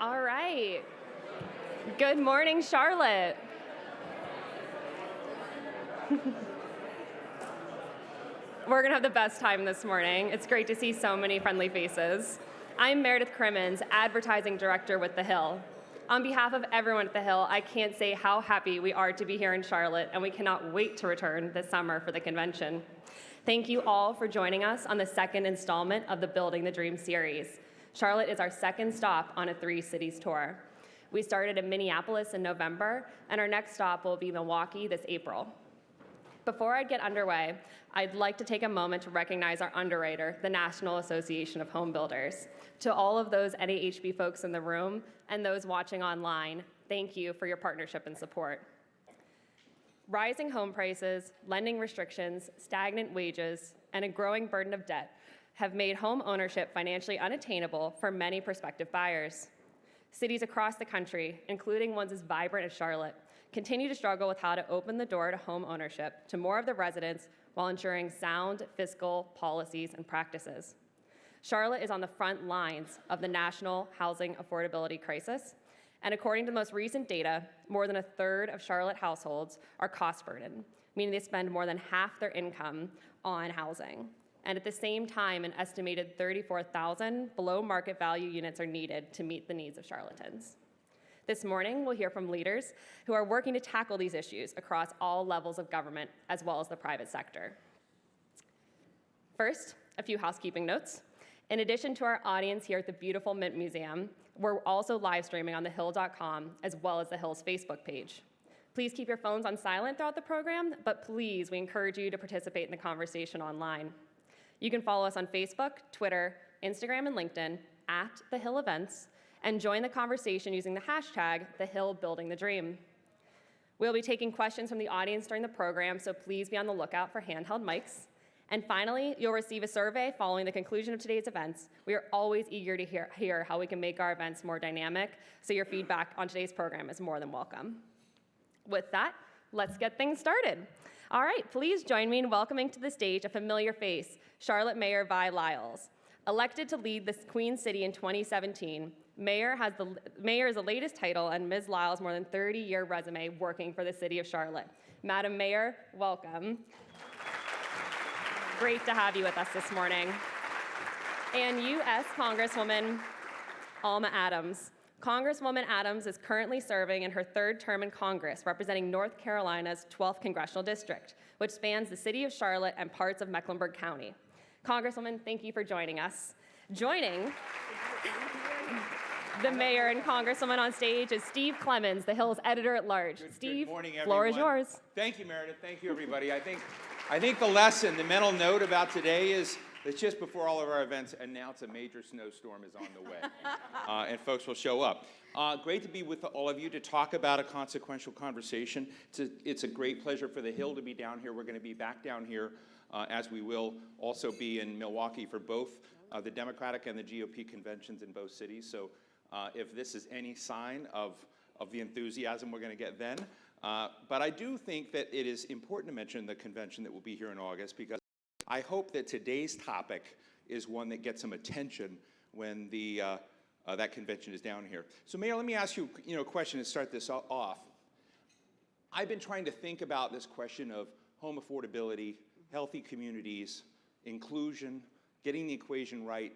All right. Good morning, Charlotte. We're going to have the best time this morning. It's great to see so many friendly faces. I'm Meredith Crimmins, Advertising Director with The Hill. On behalf of everyone at The Hill, I can't say how happy we are to be here in Charlotte, and we cannot wait to return this summer for the convention. Thank you all for joining us on the second installment of the Building the Dream series. Charlotte is our second stop on a 3-cities tour. We started in Minneapolis in November, and our next stop will be Milwaukee this April. Before I get underway, I'd like to take a moment to recognize our underwriter, the National Association of Home Builders. To all of those NAHB folks in the room and those watching online, thank you for your partnership and support. Rising home prices, lending restrictions, stagnant wages, and a growing burden of debt have made home ownership financially unattainable for many prospective buyers. Cities across the country, including ones as vibrant as Charlotte, continue to struggle with how to open the door to home ownership to more of the residents while ensuring sound fiscal policies and practices. Charlotte is on the front lines of the national housing affordability crisis, and according to the most recent data, more than a third of Charlotte households are cost burdened, meaning they spend more than half their income on housing. And at the same time, an estimated 34,000 below market value units are needed to meet the needs of Charlottans. This morning, we'll hear from leaders who are working to tackle these issues across all levels of government, as well as the private sector. First, a few housekeeping notes. In addition to our audience here at the beautiful Mint Museum, we're also live streaming on thehill.com, as well as the Hill's Facebook page. Please keep your phones on silent throughout the program, but please, we encourage you to participate in the conversation online. You can follow us on Facebook, Twitter, Instagram, and LinkedIn at The Hill Events, and join the conversation using the hashtag #TheHillBuildingTheDream. We'll be taking questions from the audience during the program, so please be on the lookout for handheld mics. And finally, you'll receive a survey following the conclusion of today's events. We are always eager to hear how we can make our events more dynamic, so your feedback on today's program is more than welcome. With that, let's get things started. All right, please join me in welcoming to the stage a familiar face, Charlotte Mayor Vi Lyles. Elected to lead the Queen City in 2017, Mayor is the latest title and Ms. Lyles' more than 30-year resume working for the City of Charlotte. Madam Mayor, welcome. Great to have you with us this morning. And U.S. Congresswoman Alma Adams. Congresswoman Adams is currently serving in her 3rd term in Congress, representing North Carolina's 12th Congressional District, which spans the City of Charlotte and parts of Mecklenburg County. Congresswoman, thank you for joining us. Joining the mayor and congresswoman on stage is Steve Clemens, the Hill's editor-at-large. Steve, good morning, everyone. Floor is yours. Thank you, Meredith. Thank you, everybody. I think the lesson, the mental note about today is that just before all of our events, announce a major snowstorm is on the way, and folks will show up. Great to be with all of you to talk about a consequential conversation. It's a great pleasure for the Hill to be down here. We're going to be back down here, as we will also be in Milwaukee for both the Democratic and the GOP conventions in both cities. So if this is any sign of the enthusiasm we're going to get then. But I do think that it is important to mention the convention that will be here in August, because I hope that today's topic is one that gets some attention when that convention is down here. So Mayor, let me ask you a question to start this off. I've been trying to think about this question of home affordability, healthy communities, inclusion, getting the equation right,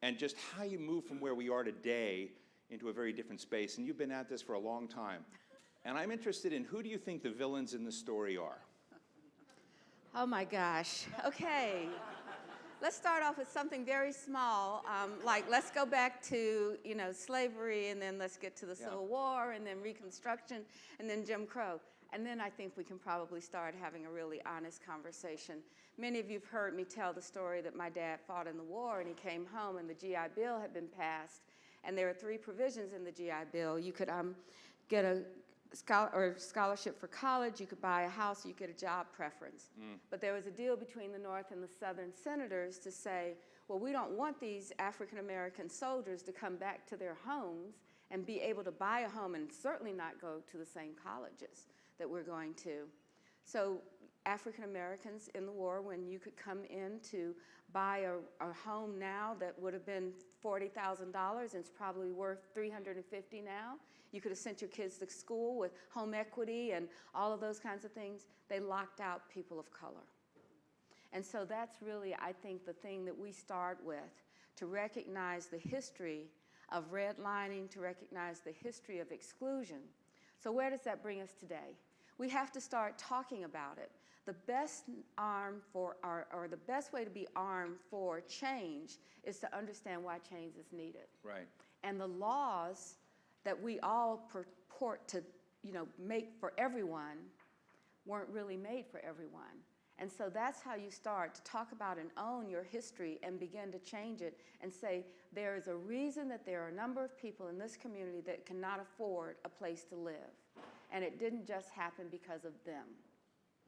and just how you move from where we are today into a very different space. And you've been at this for a long time. And I'm interested in, who do you think the villains in the story are? Oh my gosh. Okay. Let's start off with something very small, like let's go back to slavery, and then let's get to the Civil War, and then Reconstruction, and then Jim Crow. And then I think we can probably start having a really honest conversation. Many of you have heard me tell the story that my dad fought in the war, and he came home, and the GI Bill had been passed, and there are 3 provisions in the GI Bill. You could get a scholarship for college, you could buy a house, you get a job preference. But there was a deal between the North and the Southern senators to say, well, we don't want these African-American soldiers to come back to their homes and be able to buy a home, and certainly not go to the same colleges that we're going to. So African-Americans in the war, when you could come in to buy a home now that would have been $40,000 and it's probably worth $350 now. You could have sent your kids to school with home equity and all of those kinds of things. They locked out people of color. And so that's really, I think, the thing that we start with, to recognize the history of redlining, to recognize the history of exclusion. So where does that bring us today? We have to start talking about it. The best the best way to be armed for change is to understand why change is needed. Right. And the laws that we all purport to, make for everyone weren't really made for everyone. And so that's how you start to talk about and own your history and begin to change it and say, there is a reason that there are a number of people in this community that cannot afford a place to live. And it didn't just happen because of them.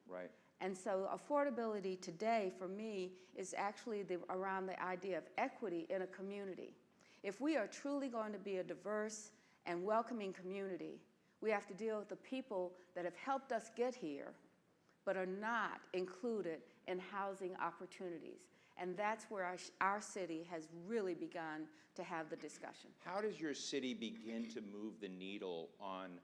Right. And so affordability today, for me, is actually around the idea of equity in a community. If we are truly going to be a diverse and welcoming community, we have to deal with the people that have helped us get here, but are not included in housing opportunities. And that's where our city has really begun to have the discussion. How does your city begin to move the needle on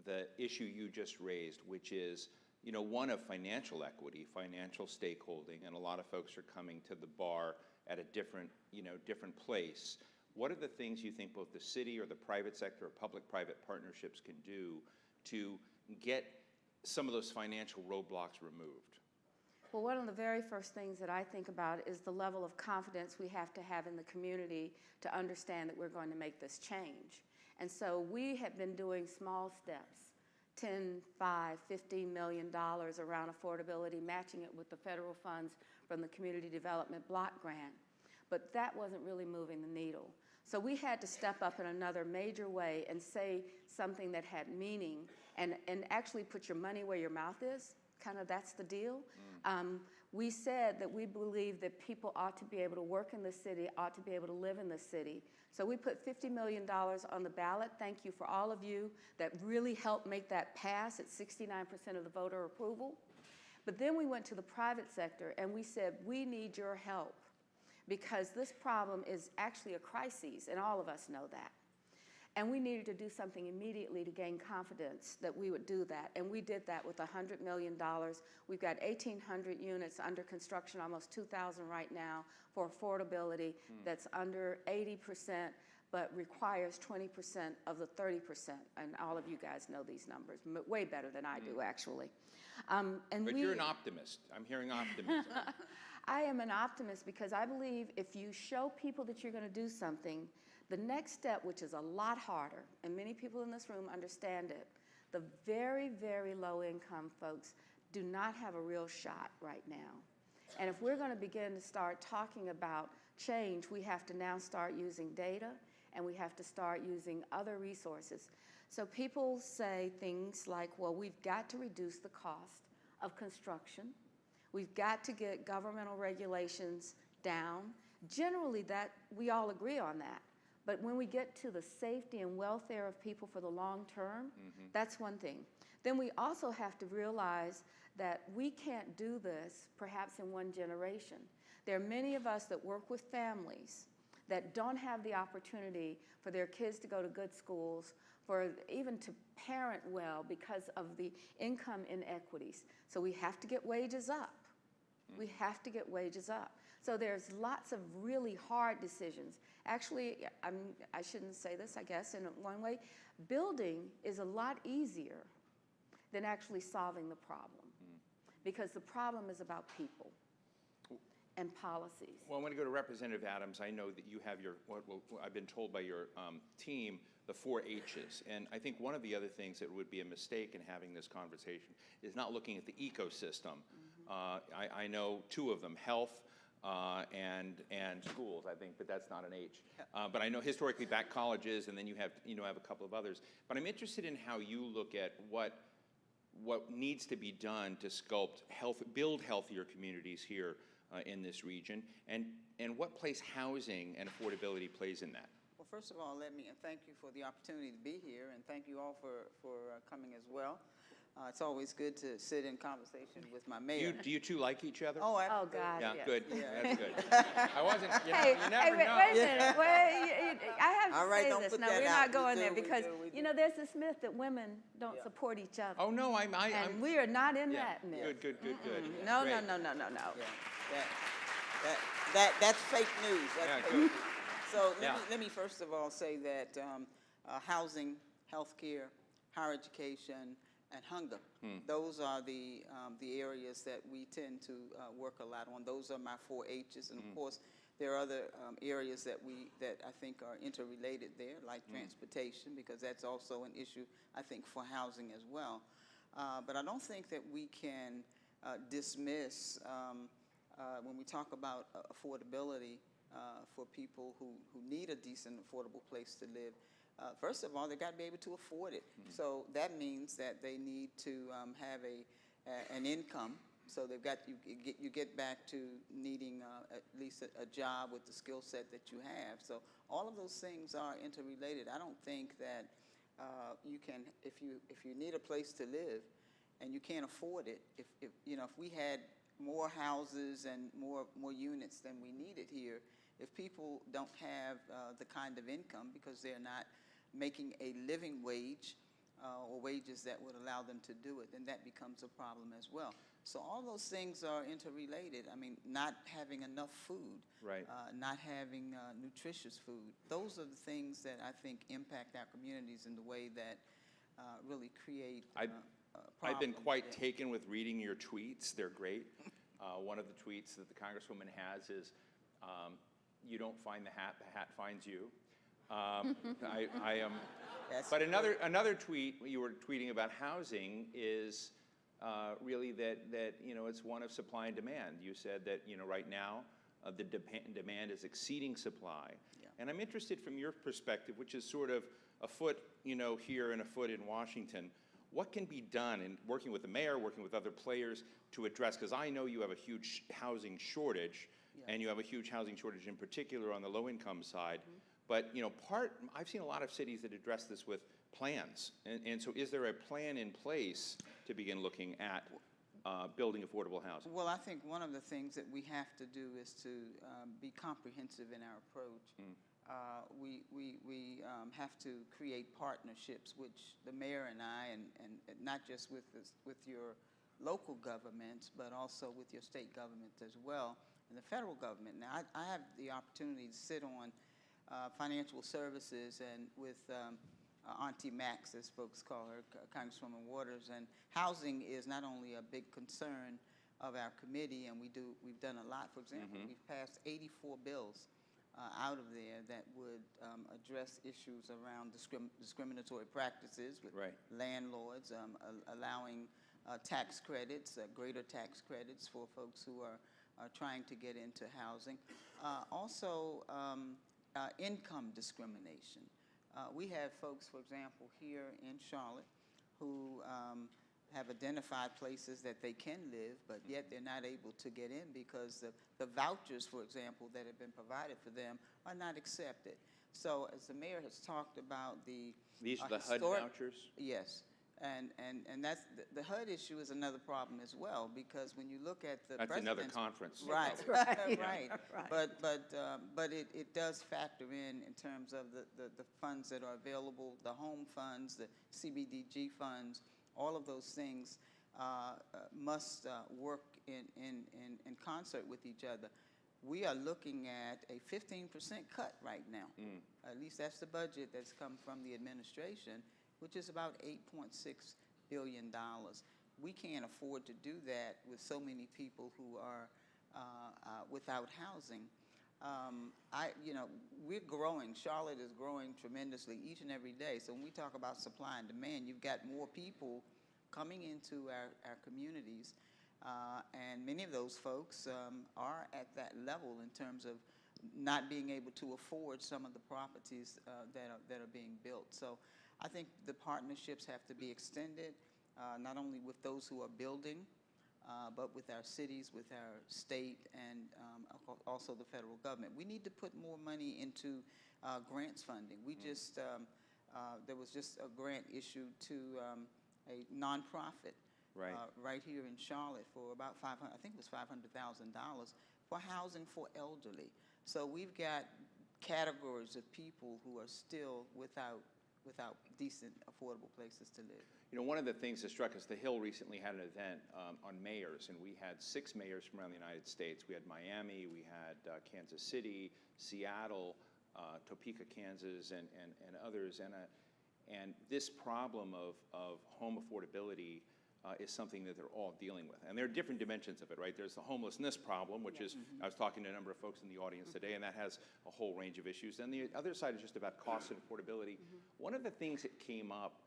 the issue you just raised, which is, one of financial equity, financial stakeholding, and a lot of folks are coming to the bar at a different place. What are the things you think both the city or the private sector or public-private partnerships can do to get some of those financial roadblocks removed? Well, one of the very first things that I think about is the level of confidence we have to have in the community to understand that we're going to make this change. And so we have been doing small steps, $10, $5, $15 million around affordability, matching it with the federal funds from the Community Development Block Grant. But that wasn't really moving the needle. So we had to step up in another major way and say something that had meaning and actually put your money where your mouth is. Kind of that's the deal. We said that we believe that people ought to be able to work in the city, ought to be able to live in the city. So we put $50 million on the ballot. Thank you for all of you that really helped make that pass at 69% of the voter approval. But then we went to the private sector and we said, we need your help because this problem is actually a crisis, and all of us know that. And we needed to do something immediately to gain confidence that we would do that. And we did that with $100 million. We've got 1,800 units under construction, almost 2,000 right now, for affordability that's under 80%, but requires 20% of the 30%. And all of you guys know these numbers, way better than I do, actually. But you're an optimist. I'm hearing optimism. I am an optimist because I believe if you show people that you're going to do something, the next step, which is a lot harder, and many people in this room understand it, the very, very low-income folks do not have a real shot right now. And if we're going to begin to start talking about change, we have to now start using data, and we have to start using other resources. So people say things like, well, we've got to reduce the cost of construction. We've got to get governmental regulations down. Generally, that we all agree on that. But when we get to the safety and welfare of people for the long term, that's one thing. Then we also have to realize that we can't do this perhaps in one generation. There are many of us that work with families that don't have the opportunity for their kids to go to good schools, for even to parent well because of the income inequities. So we have to get wages up. We have to get wages up. So there's lots of really hard decisions. Actually, I shouldn't say this, I guess, in one way. Building is a lot easier than actually solving the problem because the problem is about people and policies. Well, I want to go to Representative Adams. I know that you have I've been told by your team, the 4 H's. And I think one of the other things that would be a mistake in having this conversation is not looking at the ecosystem. I know 2 of them, health, and schools, I think, but that's not an H. But I know historically black colleges, and then you have a couple of others. But I'm interested in how you look at what needs to be done to build healthier communities here in this region, and what place housing and affordability plays in that. Well, first of all, let me thank you for the opportunity to be here, and thank you all for coming as well. It's always good to sit in conversation with my Do mayor. you two like each other? Oh, Oh, absolutely. God. Yeah, yes. good. Yeah. That's good. I wasn't, you know, Hey, you never wait, know. wait a minute. Wait, I have to All right, say don't this. put No, that we're out. not We going do, there we because, do, we you know, there's this myth that women don't support each other. Oh, no, And I'm we are not in yeah, that myth. good. No, Great. no. Yeah, that's fake news. That's Yeah, fake good. news. So Yeah. let me first of all say that housing, healthcare, higher education, and hunger, those are the areas that we tend to work a lot on. Those are my 4 H's, and of course, there are other areas that I think are interrelated there, like transportation, because that's also an issue, I think, for housing as well. But I don't think that we can dismiss, when we talk about affordability for people who need a decent, affordable place to live. First of all, they've got to be able to afford it. So that means that they need to have an income. So they've got you get back to needing at least a job with the skill set that you have. So all of those things are interrelated. I don't think that you can, if you need a place to live and you can't afford it, if we had more houses and more units than we needed here, if people don't have the kind of income because they're not making a living wage or wages that would allow them to do it, then that becomes a problem as well. So all those things are interrelated. I mean, not having enough food, Right. Not having nutritious food. Those are the things that I think impact our communities in the way that really create I've been problems. quite Yeah. taken with reading your tweets. They're great. One of the tweets that the Congresswoman has is, you don't find the hat finds you. I am. That's But another tweet you were tweeting about housing is really that it's one of supply and demand. You said that right now the demand is exceeding supply, Yeah. and I'm interested from your perspective, which is sort of a foot here and a foot in Washington. What can be done in working with the mayor, working with other players to address? Because I know you have a huge housing shortage, and you have a huge housing shortage in particular on the low-income side. But I've seen a lot of cities that address this with plans, and so is there a plan in place to begin looking at building affordable housing? Well, I think one of the things that we have to do is to be comprehensive in our approach. We have to create partnerships, which the mayor and I, and not just with your local governments, but also with your state government as well, and the federal government. Now, I have the opportunity to sit on financial services and with Auntie Max, as folks call her, Congresswoman Waters, and housing is not only a big concern of our committee, and we've done a lot. For example, we've passed 84 bills out of there that would address issues around discriminatory practices with landlords, allowing tax credits, greater tax credits for folks who are trying to get into housing. Also, income discrimination. We have folks, for example, here in Charlotte who have identified places that they can live, but yet they're not able to get in because the vouchers, for example, that have been provided for them are not accepted. So as the mayor has talked about These are the HUD vouchers? Yes. And that's the HUD issue is another problem as well, because when you look at the That's another conference. right, Right. right. Right. But it does factor in terms of the funds that are available, the home funds, the CBDG funds, all of those things must work in concert with each other. We are looking at a 15% cut right now. At least that's the budget that's come from the administration, which is about $8.6 billion. We can't afford to do that with so many people who are without housing. We're growing. Charlotte is growing tremendously each and every day. So when we talk about supply and demand, you've got more people coming into our communities, and many of those folks are at that level in terms of not being able to afford some of the properties that are being built. So I think the partnerships have to be extended, not only with those who are building, but with our cities, with our state, and also the federal government. We need to put more money into grants funding. We just, there was just a grant issued to a nonprofit Right. right here in Charlotte for about 500, I think it was $500,000 for housing for elderly. So we've got categories of people who are still without decent, affordable places to live. You know, one of the things that struck us, the Hill recently had an event on mayors, and we had 6 mayors from around the United States. We had Miami, we had Kansas City, Seattle, Topeka, Kansas, and others. And this problem of home affordability is something that they're all dealing with. And there are different dimensions of it, right? There's the homelessness problem, which is, I was talking to a number of folks in the audience today, and that has a whole range of issues. And the other side is just about cost and affordability. One of the things that came up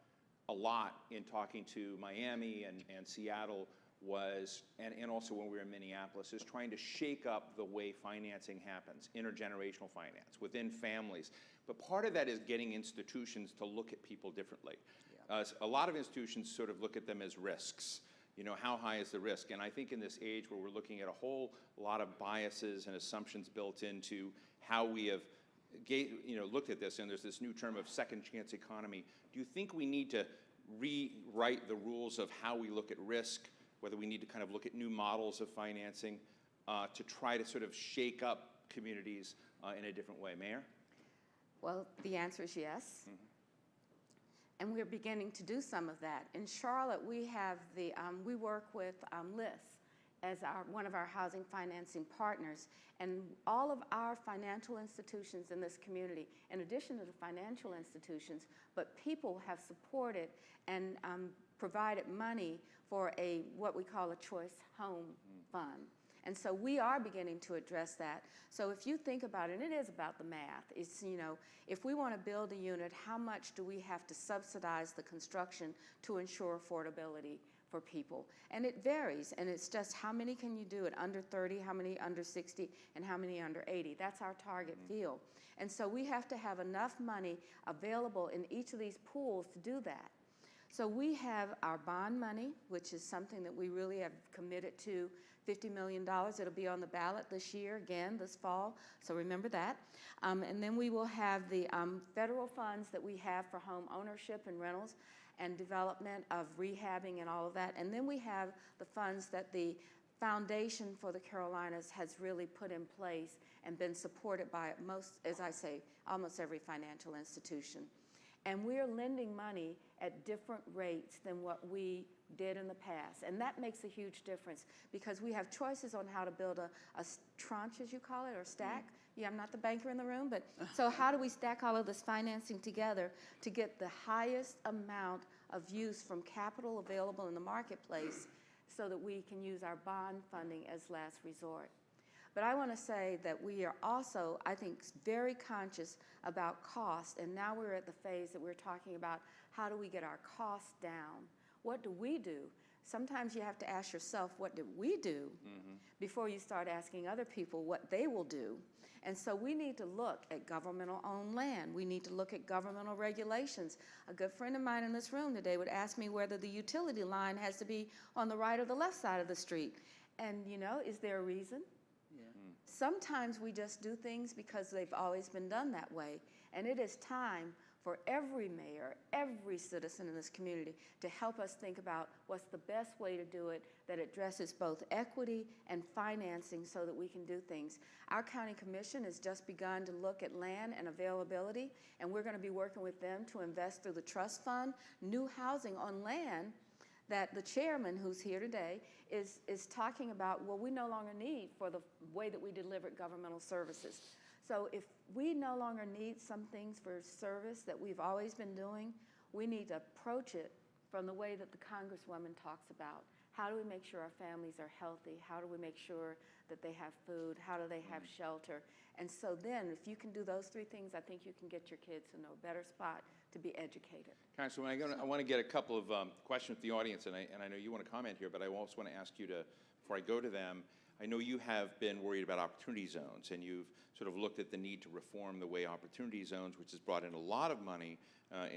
a lot in talking to Miami and Seattle was, and also when we were in Minneapolis, is trying to shake up the way financing happens, intergenerational finance, within families. But part of that is getting institutions to look at people differently. A lot of institutions sort of look at them as risks. You know, how high is the risk? And I think in this age where we're looking at a whole lot of biases and assumptions built into how we have looked at this, and there's this new term of second chance economy, do you think we need to rewrite the rules of how we look at risk, whether we need to kind of look at new models of financing to try to sort of shake up communities in a different way? Mayor? Well, the answer is yes. And we're beginning to do some of that. In Charlotte, we have we work with LIS as one of our housing financing partners. And all of our financial institutions in this community, in addition to the financial institutions, but people have supported and provided money for what we call a choice home fund. And so we are beginning to address that. So if you think about it, and it is about the math. It's, you know, if we want to build a unit, how much do we have to subsidize the construction to ensure affordability for people? And it varies, and it's just how many can you do at under 30, how many under 60, and how many under 80. That's our target field. And so we have to have enough money available in each of these pools to do that. So we have our bond money, which is something that we really have committed to, $50 million. It'll be on the ballot this year, again, this fall, so remember that. And then we will have the federal funds that we have for home ownership and rentals and development of rehabbing and all of that. And then we have the funds that the Foundation for the Carolinas has really put in place and been supported by most, as I say, almost every financial institution. And we're lending money at different rates than what we did in the past. And that makes a huge difference because we have choices on how to build a tranche, as you call it, or stack. Yeah, I'm not the banker in the room, but so how do we stack all of this financing together to get the highest amount of use from capital available in the marketplace so that we can use our bond funding as last resort? But I want to say that we are also, I think, very conscious about cost, and now we're at the phase that we're talking about how do we get our costs down? What do we do? Sometimes you have to ask yourself, what did we do before you start asking other people what they will do? And so we need to look at governmental-owned land. We need to look at governmental regulations. A good friend of mine in this room today would ask me whether the utility line has to be on the right or the left side of the street. And, you know, is there a reason? Sometimes we just do things because they've always been done that way. And it is time for every mayor, every citizen in this community to help us think about what's the best way to do it that addresses both equity and financing so that we can do things. Our county commission has just begun to look at land and availability, and we're going to be working with them to invest through the trust fund, new housing on land that the chairman, who's here today, is talking about, well, we no longer need for the way that we deliver governmental services. So if we no longer need some things for service that we've always been doing, we need to approach it from the way that the Congresswoman talks about. How do we make sure our families are healthy? How do we make sure that they have food? How do they have shelter? And so then, if you can do those three things, I think you can get your kids in a better spot to be educated. Congresswoman, I want to get a couple of questions from the audience, and I know you want to comment here, but I also want to ask you to, before I go to them, I know you have been worried about opportunity zones, and you've sort of looked at the need to reform the way opportunity zones, which has brought in a lot of money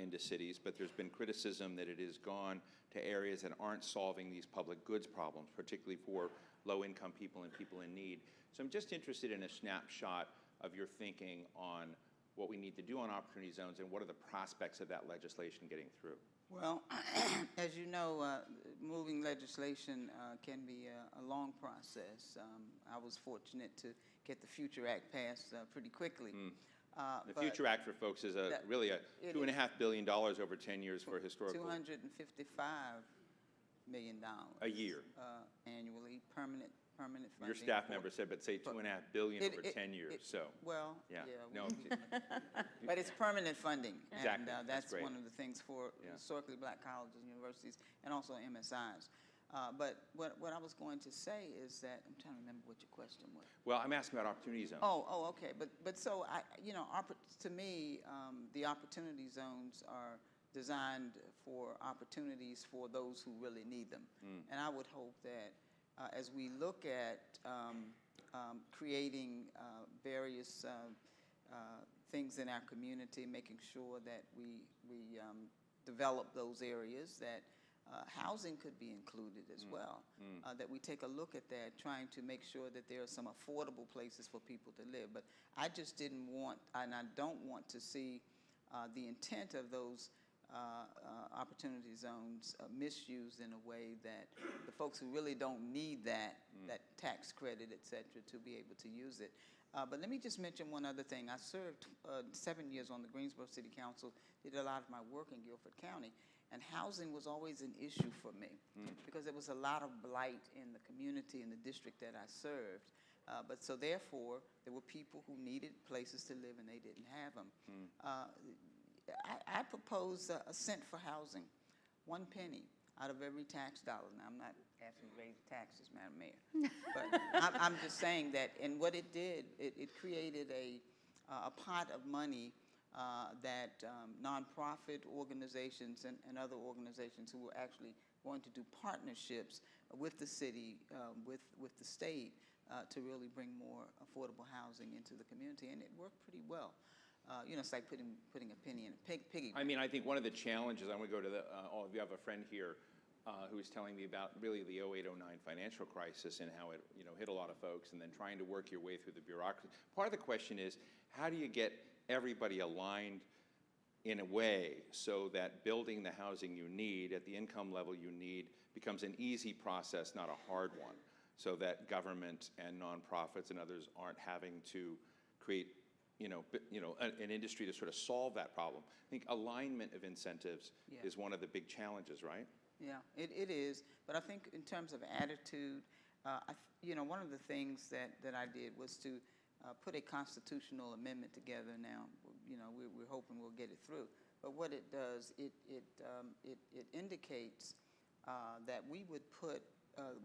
into cities, but there's been criticism that it has gone to areas that aren't solving these public goods problems, particularly for low-income people and people in need. So I'm just interested in a snapshot of your thinking on what we need to do on opportunity zones and what are the prospects of that legislation getting through. Well, as you know, legislation can be a long process. I was fortunate to get the Future Act passed pretty quickly. The but Future Act for folks is really a $2.5 billion over 10 years for historical. $255 million A year. Annually, permanent funding. Your staff member said, but say $2.5 billion over 10 years. So well, yeah, yeah, no, but it's permanent funding, Exactly. and That's great. one of the things for Yeah. historically black colleges and universities, and also MSIs. But what I was going to say is that I'm trying to remember what your question was. well, I'm asking about opportunity zones. Okay. But so to me, the opportunity zones are designed for opportunities for those who really need them. And I would hope that as we look at creating various things in our community, making sure that we develop those areas, that housing could be included as well, that we take a look at that, trying to make sure that there are some affordable places for people to live. But I just didn't want, and I don't want to see the intent of those opportunity zones misused in a way that the folks who really don't need that tax credit, et cetera, to be able to use it. But let me just mention one other thing. I served 7 years on the Greensboro City Council, did a lot of my work in Guilford County, and housing was always an issue for me because there was a lot of blight in the community in the district that I served. But so therefore, there were people who needed places to live and they didn't have them. I propose a cent for housing, 1 penny out of every tax dollar. Now, I'm not asking you to raise taxes, Madam Mayor, but I'm just saying that, and what it did, it created a pot of money that nonprofit organizations and other organizations who were actually going to do partnerships with the city, with the state, to really bring more affordable housing into the community, and it worked pretty well. It's like putting a penny in a piggy bank. I mean, I think one of the challenges, I want to go to all of you have a friend here who was telling me about really the 08-09 financial crisis and how it hit a lot of folks, and then trying to work your way through the bureaucracy. Part of the question is, how do you get everybody aligned in a way so that building the housing you need at the income level you need becomes an easy process, not a hard one, so that government and nonprofits and others aren't having to create an industry to sort of solve that problem. I think alignment of incentives is one of the big challenges, right? Yeah, it is. But I think in terms of attitude, one of the things that I did was to put a constitutional amendment together. Now, we're hoping we'll get it through. But what it does, it indicates that we would put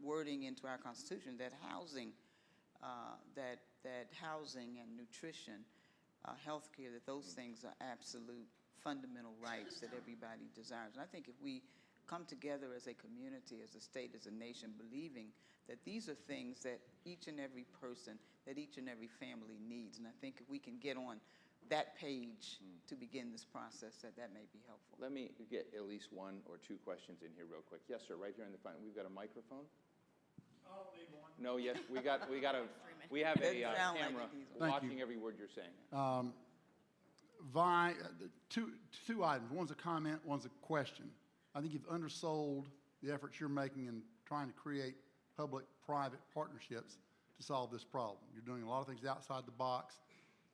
wording into our Constitution that housing, that housing and nutrition, health care, that those things are absolute fundamental rights that everybody desires. And I think if we come together as a community, as a state, as a nation, believing that these are things that each and every person, that each and every family needs, and I think if we can get on that page to begin this process, that may be helpful. Let me get at least 1 or 2 questions in here real quick. Yes, sir, right here in the front. We've got a microphone. I don't need one. No, yes, we have a camera watching every word you're saying. Two items. One's a comment, one's a question. I think you've undersold the efforts you're making in trying to create public-private partnerships to solve this problem. You're doing a lot of things outside the box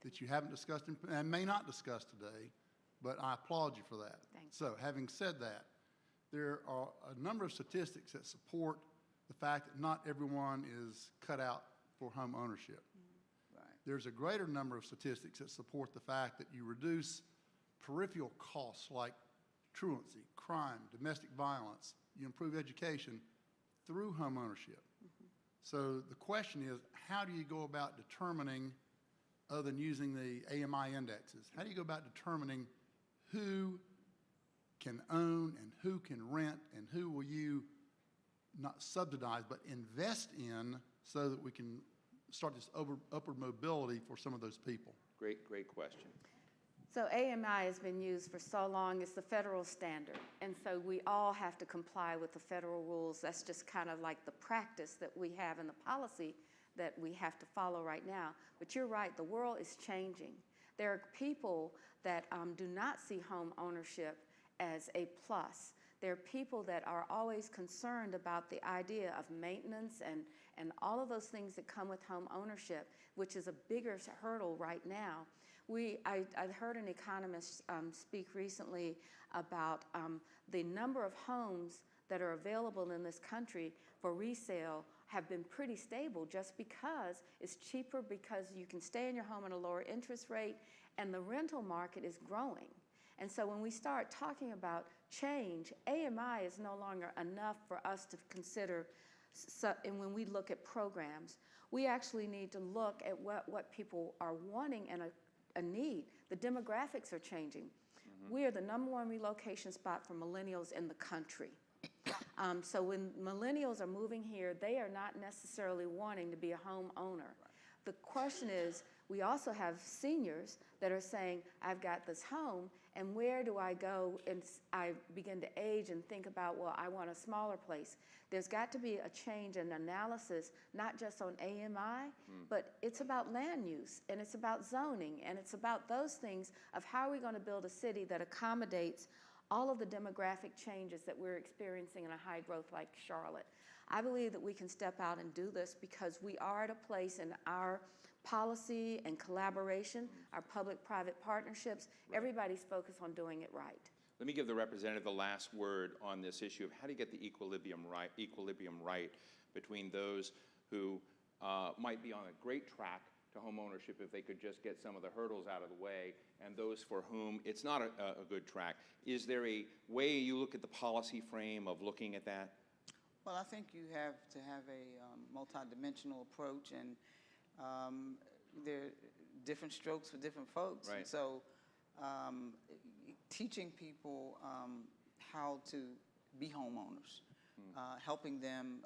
that you haven't discussed and may not discuss today, but I applaud you for that. Thanks. So having said that, there are a number of statistics that support the fact that not everyone is cut out for home ownership. Right. There's a greater number of statistics that support the fact that you reduce peripheral costs like truancy, crime, domestic violence, you improve education through home ownership. So the question is, how do you go about determining, other than using the AMI indexes, how do you go about determining who can own and who can rent and who will you not subsidize but invest in so that we can start this upward mobility for some of those people? Great question. So AMI has been used for so long. It's the federal standard. And so we all have to comply with the federal rules. That's just kind of like the practice that we have in the policy that we have to follow right now. But you're right, the world is changing. There are people that do not see home ownership as a plus. There are people that are always concerned about the idea of maintenance and all of those things that come with home ownership, which is a bigger hurdle right now. I heard an economist speak recently about the number of homes that are available in this country for resale have been pretty stable just because it's cheaper, because you can stay in your home at a lower interest rate, and the rental market is growing. And so when we start talking about change, AMI is no longer enough for us to consider. And when we look at programs, we actually need to look at what people are wanting and a need. The demographics are changing. We are the #1 relocation spot for millennials in the country. So when millennials are moving here, they are not necessarily wanting to be a homeowner. The question is, we also have seniors that are saying, I've got this home, and where do I go? And I begin to age and think about, well, I want a smaller place. There's got to be a change in analysis, not just on AMI, but it's about land use, and it's about zoning, and it's about those things of how are we going to build a city that accommodates all of the demographic changes that we're experiencing in a high growth like Charlotte. I believe that we can step out and do this because we are at a place in our policy and collaboration, our public-private partnerships, everybody's focused on doing it right. Let me give the representative the last word on this issue of how to get the equilibrium right between those who might be on a great track to home ownership if they could just get some of the hurdles out of the way, and those for whom it's not a good track. Is there a way you look at the policy frame of looking at that? Well, I think you have to have a multidimensional approach, and there are different strokes for different folks. Right. And so teaching people how to be homeowners, helping them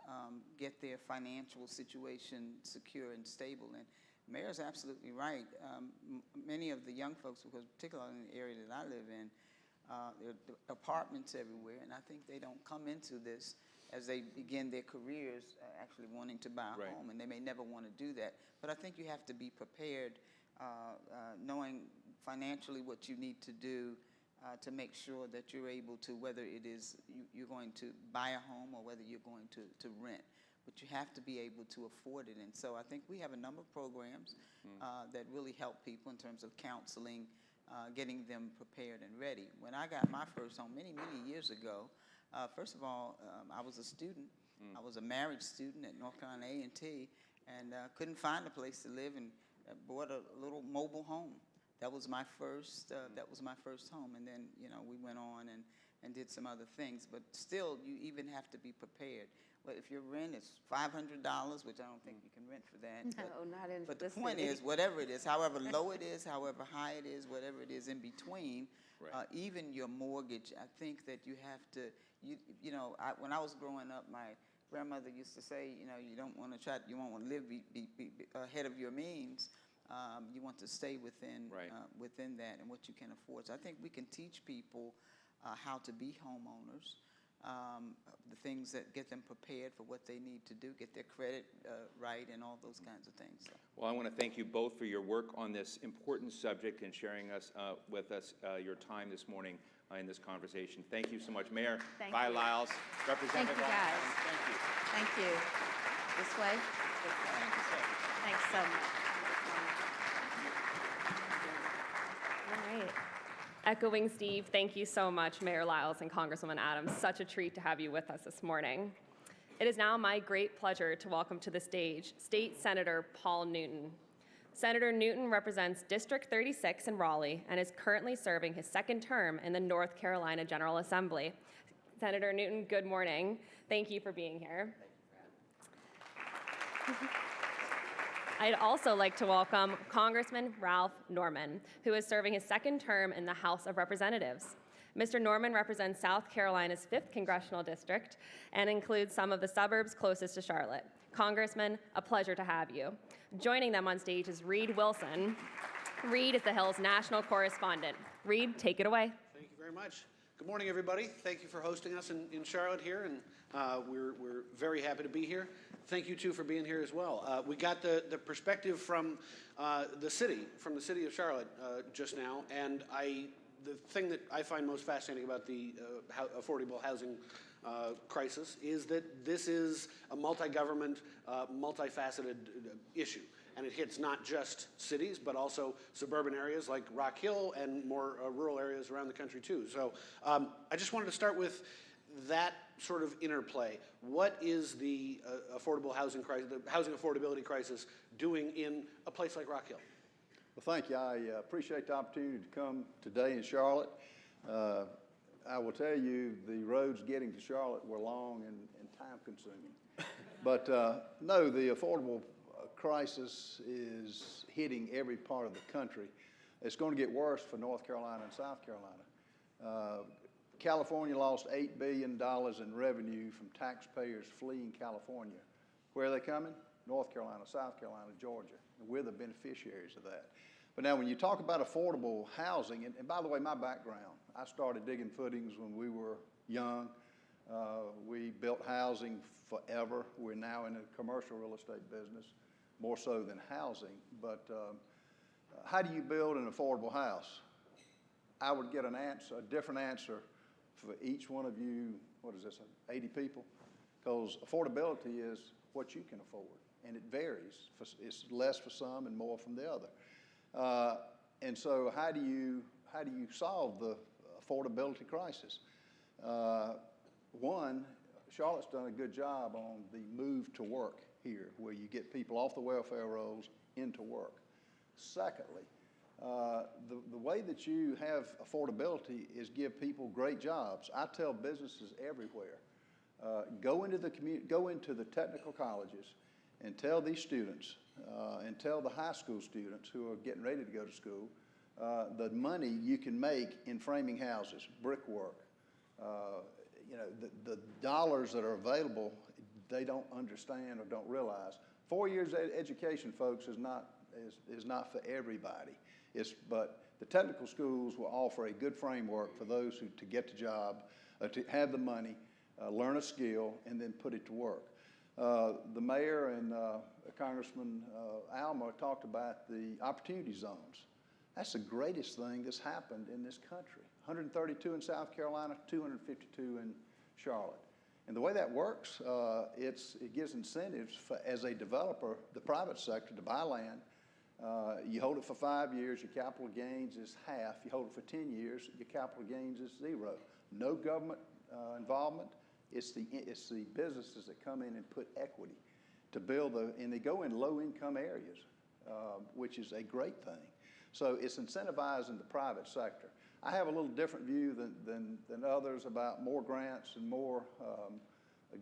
get their financial situation secure and stable. And Mayor's absolutely right. Many of the young folks, because particularly in the area that I live in, there are apartments everywhere, and I think they don't come into this as they begin their careers actually wanting to buy a home, and they may never want to do that. But I think you have to be prepared, knowing financially what you need to do to make sure that you're able to, whether it is you're going to buy a home or whether you're going to rent. But you have to be able to afford it. And so I think we have a number of programs that really help people in terms of counseling, getting them prepared and ready. When I got my first home many, many years ago, first of all, I was a student. I was a married student at North Carolina A&T, and couldn't find a place to live, and bought a little mobile home. That was my first. That was my first home, and then we went on and did some other things. But still, you even have to be prepared. Well, if your rent is $500, which I don't think you can rent for that. No, not in But the this point city. is, whatever it is, however low it is, however high it is, whatever it is in between, even your mortgage, I think that you have to, when I was growing up, my grandmother used to say, you don't want to live be ahead of your means. You want to stay within that and what you can afford. So I think we can teach people how to be homeowners. The things that get them prepared for what they need to do, get their credit right, and all those kinds of things. So. Well, I want to thank you both for your work on this important subject and sharing with us your time this morning in this conversation. Thank you so much, Mayor. Thank Vi you. Lyles, Representative. Thank you, guys. Thank you. Thank you. This way? Thanks so much. All right. Echoing Steve, thank you so much, Mayor Lyles and Congresswoman Adams. Such a treat to have you with us this morning. It is now my great pleasure to welcome to the stage State Senator Paul Newton. Senator Newton represents District 36 in Raleigh and is currently serving his second term in the North Carolina General Assembly. Senator Newton, good morning. Thank you for being here. I'd also like to welcome Congressman Ralph Norman, who is serving his second term in the House of Representatives. Mr. Norman represents South Carolina's 5th Congressional District and includes some of the suburbs closest to Charlotte. Congressman, a pleasure to have you. Joining them on stage is Reed Wilson. Reed is the Hill's national correspondent. Reed, take it away. Thank you very much. Good morning, everybody. Thank you for hosting us in Charlotte here, and we're very happy to be here. Thank you, too, for being here as well. We got the perspective from the city of Charlotte just now, and the thing that I find most fascinating about the affordable housing crisis is that this is a multi-government, multifaceted issue. And it hits not just cities, but also suburban areas like Rock Hill and more rural areas around the country too. So I just wanted to start with that sort of interplay. What is the affordable housing crisis, the housing affordability crisis, doing in a place like Rock Hill? Well, thank you. I appreciate the opportunity to come today in Charlotte. I will tell you, the roads getting to Charlotte were long and time-consuming. But no, the affordable crisis is hitting every part of the country. It's going to get worse for North Carolina and South Carolina. California lost $8 billion in revenue from taxpayers fleeing California. Where are they coming? North Carolina, South Carolina, Georgia. And we're the beneficiaries of that. But now when you talk about affordable housing, and by the way, my background, I started digging footings when we were young. We built housing forever. We're now in the commercial real estate business, more so than housing. But how do you build an affordable house? I would get an answer, a different answer for each one of you, what is this, 80 people? Because affordability is what you can afford, and it varies. It's less for some and more from the other. And so how do you solve the affordability crisis? One, Charlotte's done a good job on the move to work here, where you get people off the welfare rolls into work. Secondly, the way that you have affordability is give people great jobs. I tell businesses everywhere, go into the technical colleges and tell these students and tell the high school students who are getting ready to go to school the money you can make in framing houses, brickwork. You know, the dollars that are available, they don't understand or don't realize. 4 years education, folks, is not for everybody. But the technical schools will offer a good framework for those to get the job, to have the money, learn a skill, and then put it to work. The mayor and Congressman Alma talked about the opportunity zones. That's the greatest thing that's happened in this country. 132 in South Carolina, 252 in Charlotte. And the way that works, it gives incentives as a developer, the private sector, to buy land. You hold it for 5 years, your capital gains is half. You hold it for 10 years, your capital gains is zero. No government involvement. It's the businesses that come in and put equity to build and they go in low-income areas, which is a great thing. So it's incentivizing the private sector. I have a little different view than others about more grants and more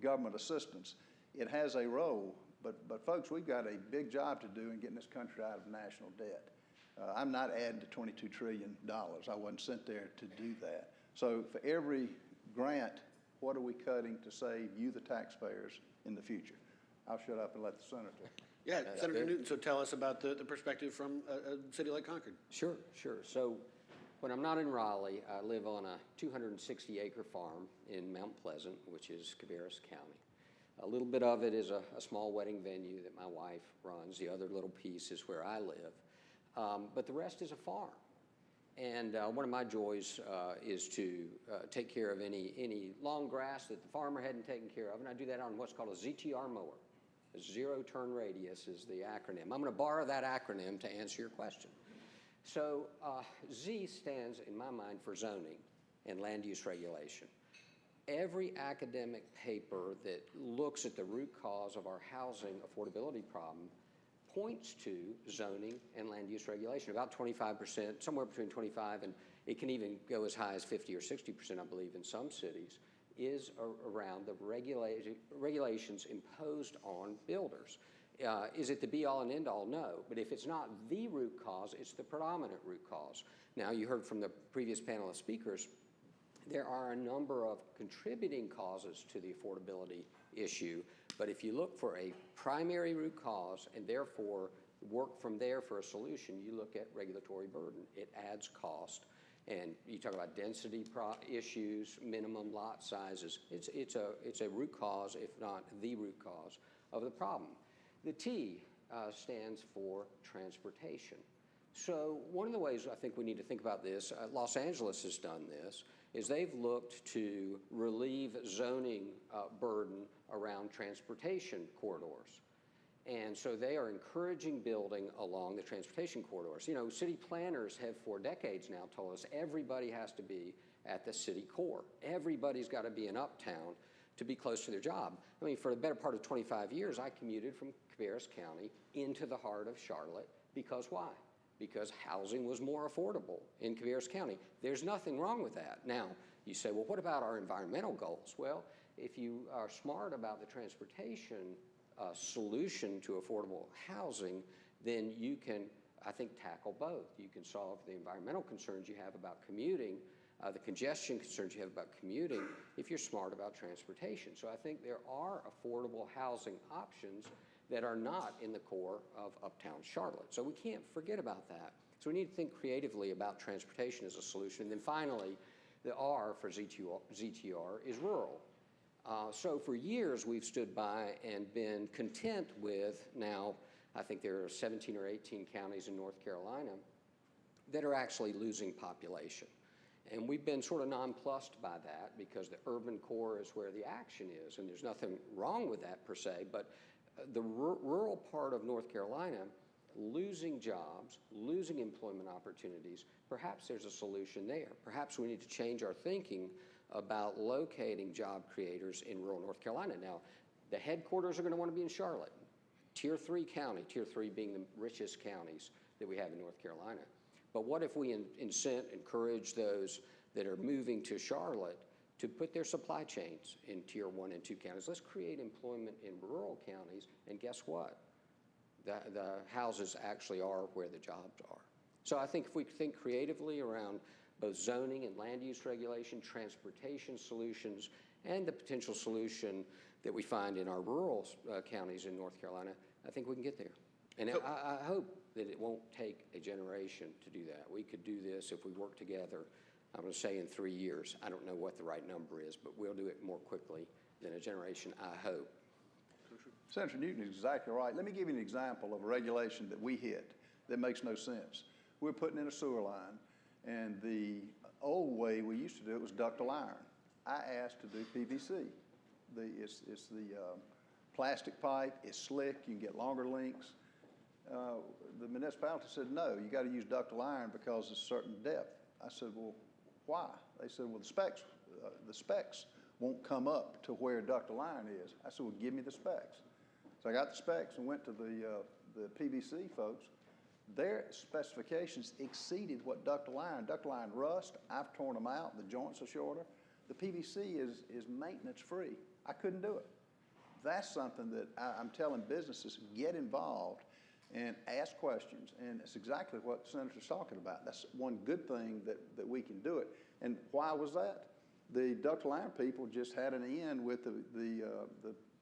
government assistance. It has a role, but folks, we've got a big job to do in getting this country out of national debt. I'm not adding to $22 trillion. I wasn't sent there to do that. So for every grant, what are we cutting to save you, the taxpayers, in the future? I'll shut up and let the senator. Yeah, Senator Newton, so tell us about the perspective from a city like Concord. Sure. So when I'm not in Raleigh, I live on a 260-acre farm in Mount Pleasant, which is Cabarrus County. A little bit of it is a small wedding venue that my wife runs. The other little piece is where I live. But the rest is a farm. And one of my joys is to take care of any long grass that the farmer hadn't taken care of, and I do that on what's called a ZTR mower. A zero turn radius is the acronym. I'm going to borrow that acronym to answer your question. So Z stands, in my mind, for zoning and land use regulation. Every academic paper that looks at the root cause of our housing affordability problem points to zoning and land use regulation. About 25%, somewhere between 25 and it can even go as high as 50 or 60%, I believe, in some cities, is around the regulations imposed on builders. Is it the be-all and end-all? No. But if it's not the root cause, it's the predominant root cause. Now, you heard from the previous panel of speakers, there are a number of contributing causes to the affordability issue, but if you look for a primary root cause and therefore work from there for a solution, you look at regulatory burden. It adds cost. And you talk about density issues, minimum lot sizes. It's a root cause, if not the root cause, of the problem. The T stands for transportation. So one of the ways I think we need to think about this, Los Angeles has done this, is they've looked to relieve zoning burden around transportation corridors. And so they are encouraging building along the transportation corridors. You know, city planners have for decades now told us everybody has to be at the city core. Everybody's got to be in uptown to be close to their job. I mean, for the better part of 25 years, I commuted from Cabarrus County into the heart of Charlotte because why? Because housing was more affordable in Cabarrus County. There's nothing wrong with that. Now, you say, well, what about our environmental goals? Well, if you are smart about the transportation solution to affordable housing, then you can, I think, tackle both. You can solve the environmental concerns you have about commuting, the congestion concerns you have about commuting, if you're smart about transportation. So I think there are affordable housing options that are not in the core of uptown Charlotte. So we can't forget about that. So we need to think creatively about transportation as a solution. And then finally, the R for ZTR is rural. So for years, we've stood by and been content with, now I think there are 17 or 18 counties in North Carolina that are actually losing population. And we've been sort of nonplussed by that because the urban core is where the action is, and there's nothing wrong with that per se, but the rural part of North Carolina, losing jobs, losing employment opportunities, perhaps there's a solution there. Perhaps we need to change our thinking about locating job creators in rural North Carolina. Now, the headquarters are going to want to be in Charlotte, Tier 3 county, Tier 3 being the richest counties that we have in North Carolina. But what if we encourage those that are moving to Charlotte to put their supply chains in Tier 1 and 2 counties? Let's create employment in rural counties, and guess what? The houses actually are where the jobs are. So I think if we think creatively around both zoning and land use regulation, transportation solutions, and the potential solution that we find in our rural counties in North Carolina, I think we can get there. And I hope that it won't take a generation to do that. We could do this if we work together, I'm going to say in 3 years. I don't know what the right number is, but we'll do it more quickly than a generation, I hope. Senator Newton is exactly right. Let me give you an example of a regulation that we hit that makes no sense. We're putting in a sewer line, and the old way we used to do it was ductile iron. I asked to do PVC. It's the plastic pipe, it's slick, you can get longer links. The municipality said, no, you got to use ductile iron because it's a certain depth. I said, well, why? They said, well, the specs won't come up to where ductile iron is. I said, well, give me the specs. So I got the specs and went to the PVC folks. Their specifications exceeded what ductile iron rust. I've torn them out. The joints are shorter. The PVC is maintenance free. I couldn't do it. That's something that I'm telling businesses, get involved and ask questions. And it's exactly what the Senator's talking about. That's one good thing that we can do it. And why was that? The ductile iron people just had an in with the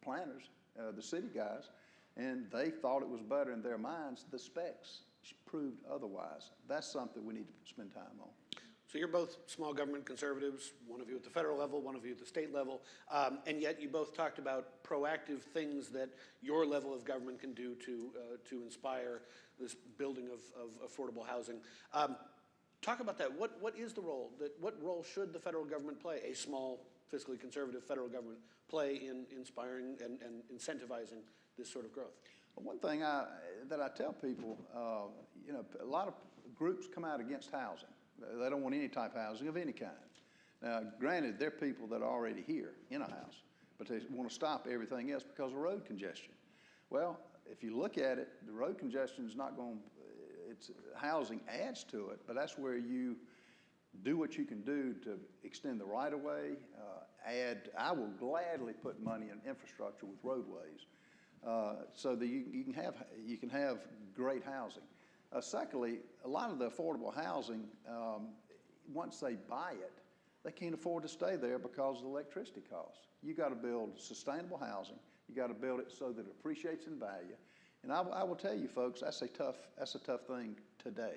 planners, the city guys, and they thought it was better in their minds. The specs proved otherwise. That's something we need to spend time on. So you're both small government conservatives, one of you at the federal level, one of you at the state level, and yet you both talked about proactive things that your level of government can do to inspire this building of affordable housing. Talk about that. What is the role? What role should the federal government play, a small, fiscally conservative federal government, play in inspiring and incentivizing this sort of growth? One thing that I tell people, a lot of groups come out against housing. They don't want any type of housing of any kind. Now, granted, there are people that are already here in a house, but they want to stop everything else because of road congestion. Well, if you look at it, the road congestion is not going, housing adds to it, but that's where you do what you can do to extend the right-of-way, I will gladly put money in infrastructure with roadways so that you can have great housing. Secondly, a lot of the affordable housing, once they buy it, they can't afford to stay there because of the electricity costs. You got to build sustainable housing. You got to build it so that it appreciates in value. And I will tell you, folks, that's a tough thing today.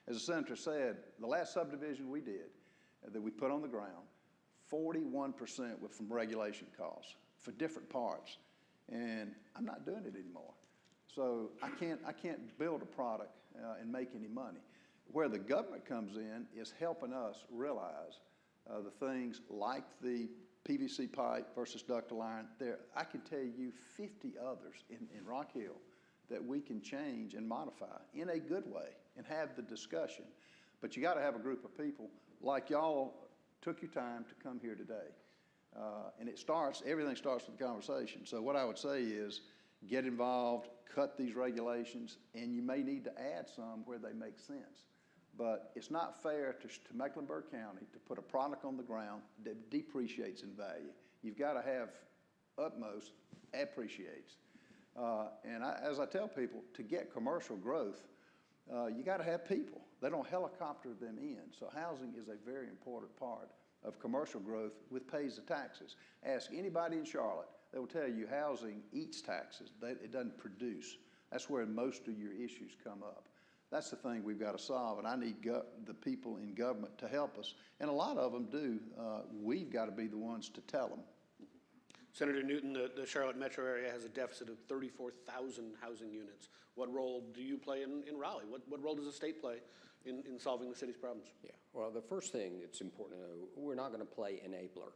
As the senator said, the last subdivision we did that we put on the ground, 41% was from regulation costs for different parts, and I'm not doing it anymore. So I can't build a product and make any money. Where the government comes in is helping us realize the things like the PVC pipe versus ductile iron. I can tell you 50 others in Rock Hill that we can change and modify in a good way and have the discussion. But you got to have a group of people like y'all took your time to come here today. And everything starts with the conversation. So what I would say is get involved, cut these regulations, and you may need to add some where they make sense. But it's not fair to Mecklenburg County to put a product on the ground that depreciates in value. You've got to have utmost appreciates. And as I tell people, to get commercial growth, you got to have people. They don't helicopter them in. So housing is a very important part of commercial growth with pays the taxes. Ask anybody in Charlotte, they will tell you housing eats taxes. It doesn't produce. That's where most of your issues come up. That's the thing we've got to solve, and I need the people in government to help us. And a lot of them do. We've got to be the ones to tell them. Senator Newton, the Charlotte metro area has a deficit of 34,000 housing units. What role do you play in Raleigh? What role does the state play in solving the city's problems? Yeah, well, the first thing that's important to know, we're not going to play enabler.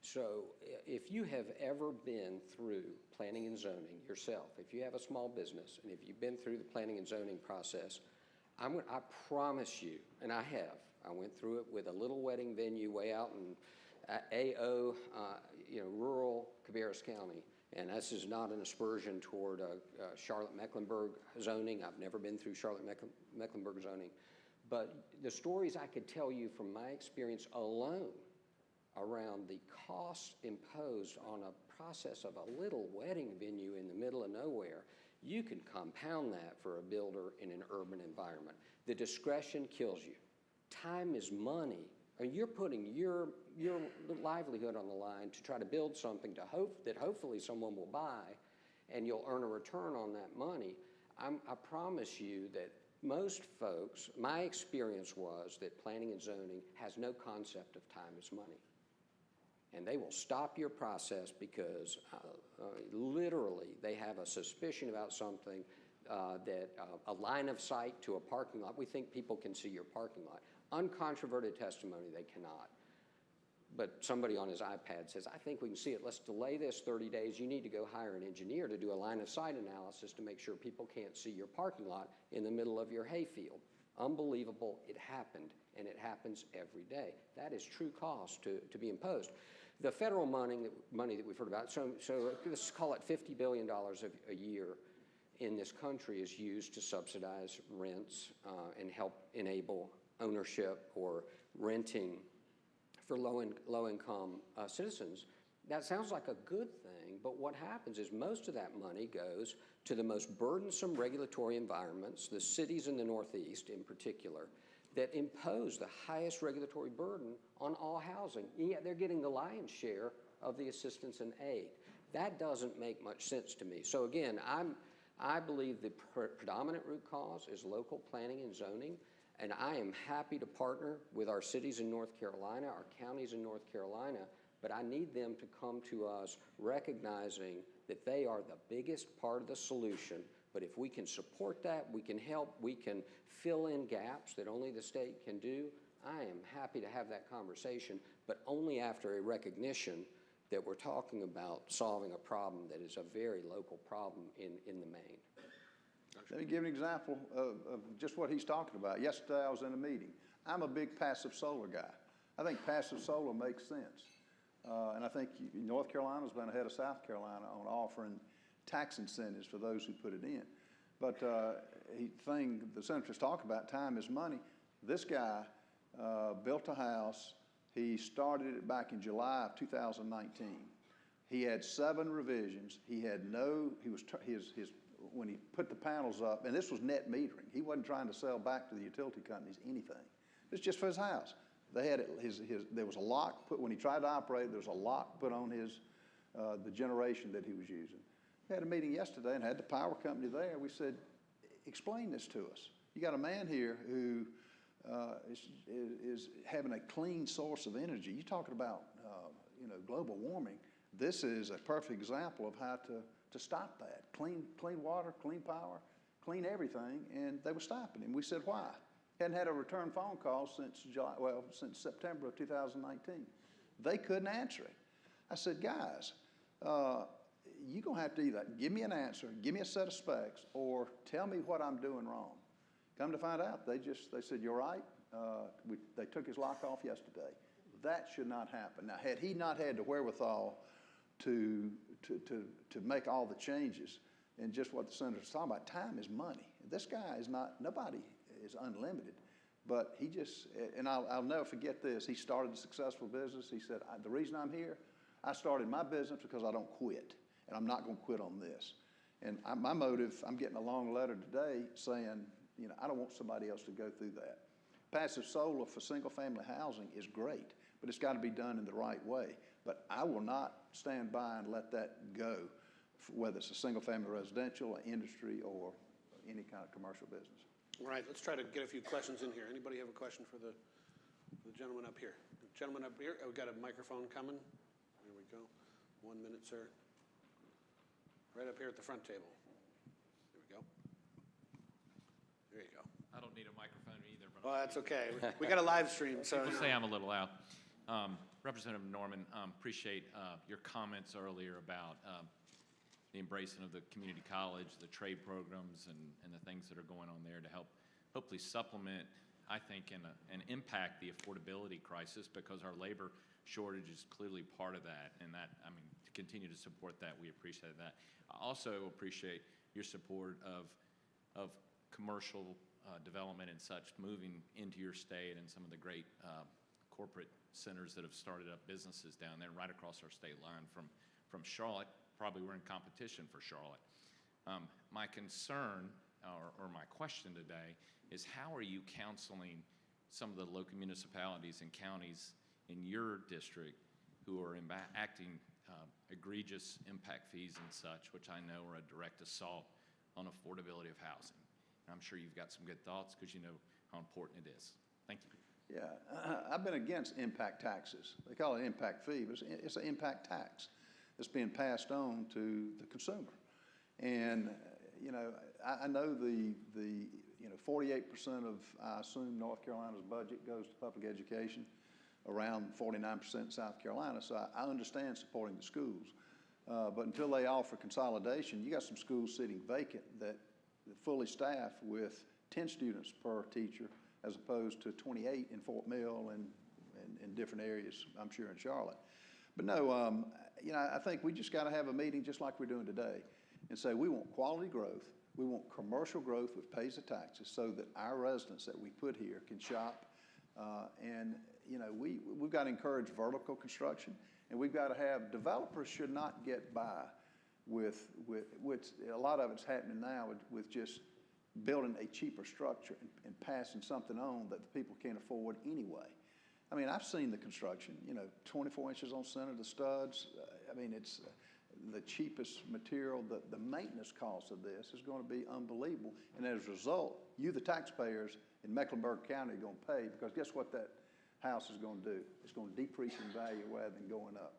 So if you have ever been through planning and zoning yourself, if you have a small business, and if you've been through the planning and zoning process, I promise you, and I have, I went through it with a little wedding venue way out in AO, rural Cabarrus County. And this is not an aspersion toward Charlotte-Mecklenburg zoning. I've never been through Charlotte-Mecklenburg zoning. But the stories I could tell you from my experience alone around the costs imposed on a process of a little wedding venue in the middle of nowhere, you can compound that for a builder in an urban environment. The discretion kills you. Time is money. I mean, you're putting your livelihood on the line to try to build something that hopefully someone will buy, and you'll earn a return on that money. I promise you that most folks, my experience was that planning and zoning has no concept of time as money. And they will stop your process because literally they have a suspicion about something a line of sight to a parking lot. We think people can see your parking lot. Uncontroverted testimony, they cannot. But somebody on his iPad says, I think we can see it. Let's delay this 30 days. You need to go hire an engineer to do a line of sight analysis to make sure people can't see your parking lot in the middle of your hayfield. Unbelievable. It happened, and it happens every day. That is true cost to be imposed. The federal money that we've heard about, so let's call it $50 billion a year in this country is used to subsidize rents and help enable ownership or renting for low-income citizens. That sounds like a good thing, but what happens is most of that money goes to the most burdensome regulatory environments, the cities in the Northeast in particular, that impose the highest regulatory burden on all housing. And yet they're getting the lion's share of the assistance and aid. That doesn't make much sense to me. So again, I believe the predominant root cause is local planning and zoning. And I am happy to partner with our cities in North Carolina, our counties in North Carolina, but I need them to come to us recognizing that they are the biggest part of the solution. But if we can support that, we can help, we can fill in gaps that only the state can do, I am happy to have that conversation, but only after a recognition that we're talking about solving a problem that is a very local problem in the main. Let me give an example of just what he's talking about. Yesterday I was in a meeting. I'm a big passive solar guy. I think passive solar makes sense. And I think North Carolina's been ahead of South Carolina on offering tax incentives for those who put it in. But the senator's talking about, time is money. This guy built a house. He started it back in July of 2019. He had 7 revisions. He had when he put the panels up, and this was net metering. He wasn't trying to sell back to the utility companies anything. It was just for his house. They had there was a lock put, when he tried to operate, there was a lock put on the generation that he was using. We had a meeting yesterday and had the power company there. We said, explain this to us. You got a man here who is having a clean source of energy. You're talking about global warming. This is a perfect example of how to stop that. Clean water, clean power, clean everything, and they were stopping him. We said, why? Hadn't had a return phone call since since September of 2019. They couldn't answer it. I said, guys, you're going to have to either give me an answer, give me a set of specs, or tell me what I'm doing wrong. Come to find out, they said, you're right. They took his lock off yesterday. That should not happen. Now, had he not had the wherewithal to make all the changes, and just what the senator's talking about, time is money. This guy is not, nobody is unlimited, but he just, and I'll never forget this, he started a successful business. He said, the reason I'm here, I started my business because I don't quit, and I'm not going to quit on this. And my motive, I'm getting a long letter today saying, you know, I don't want somebody else to go through that. Passive solar for single-family housing is great, but it's got to be done in the right way. But I will not stand by and let that go, whether it's a single-family residential, industry, or any kind of commercial business. All right, let's try to get a few questions in here. Anybody have a question for the gentleman up here? The gentleman up here, we've got a microphone coming. There we go. 1 minute, sir. Right up here at the front table. There we go. There you go. I don't need a microphone either. But Well, that's okay. We got a live stream, so. People say I'm a little loud. Representative Norman, appreciate your comments earlier about the embracing of the community college, the trade programs, and the things that are going on there to help hopefully supplement, I think, and impact the affordability crisis, because our labor shortage is clearly part of that. And that, I mean, to continue to support that, we appreciate that. I also appreciate your support of commercial development and such moving into your state, and some of the great corporate centers that have started up businesses down there right across our state line from Charlotte. Probably we're in competition for Charlotte. My concern or my question today is, how are you counseling some of the local municipalities and counties in your district who are acting egregious impact fees and such, which I know are a direct assault on affordability of housing? And I'm sure you've got some good thoughts, because you know how important it is. Thank you. Yeah, I've been against impact taxes. They call it impact fee, but it's an impact tax that's being passed on to the consumer. And, you know, I know the 48% of, I assume, North Carolina's budget goes to public education, around 49% in South Carolina, so I understand supporting the schools. But until they offer consolidation, you got some schools sitting vacant that fully staffed with 10 students per teacher, as opposed to 28 in Fort Mill and in different areas, I'm sure, in Charlotte. But no, you know, I think we just got to have a meeting just like we're doing today and say we want quality growth, we want commercial growth which pays the taxes, so that our residents that we put here can shop. And, you know, we've got to encourage vertical construction, and we've got to have, developers should not get by with a lot of it's happening now with just building a cheaper structure and passing something on that the people can't afford anyway. I mean, I've seen the construction, you know, 24 inches on center, the studs. I mean, it's the cheapest material. The maintenance cost of this is going to be unbelievable. And as a result, you, the taxpayers in Mecklenburg County, are going to pay, because guess what that house is going to do? It's going to decrease in value rather than going up.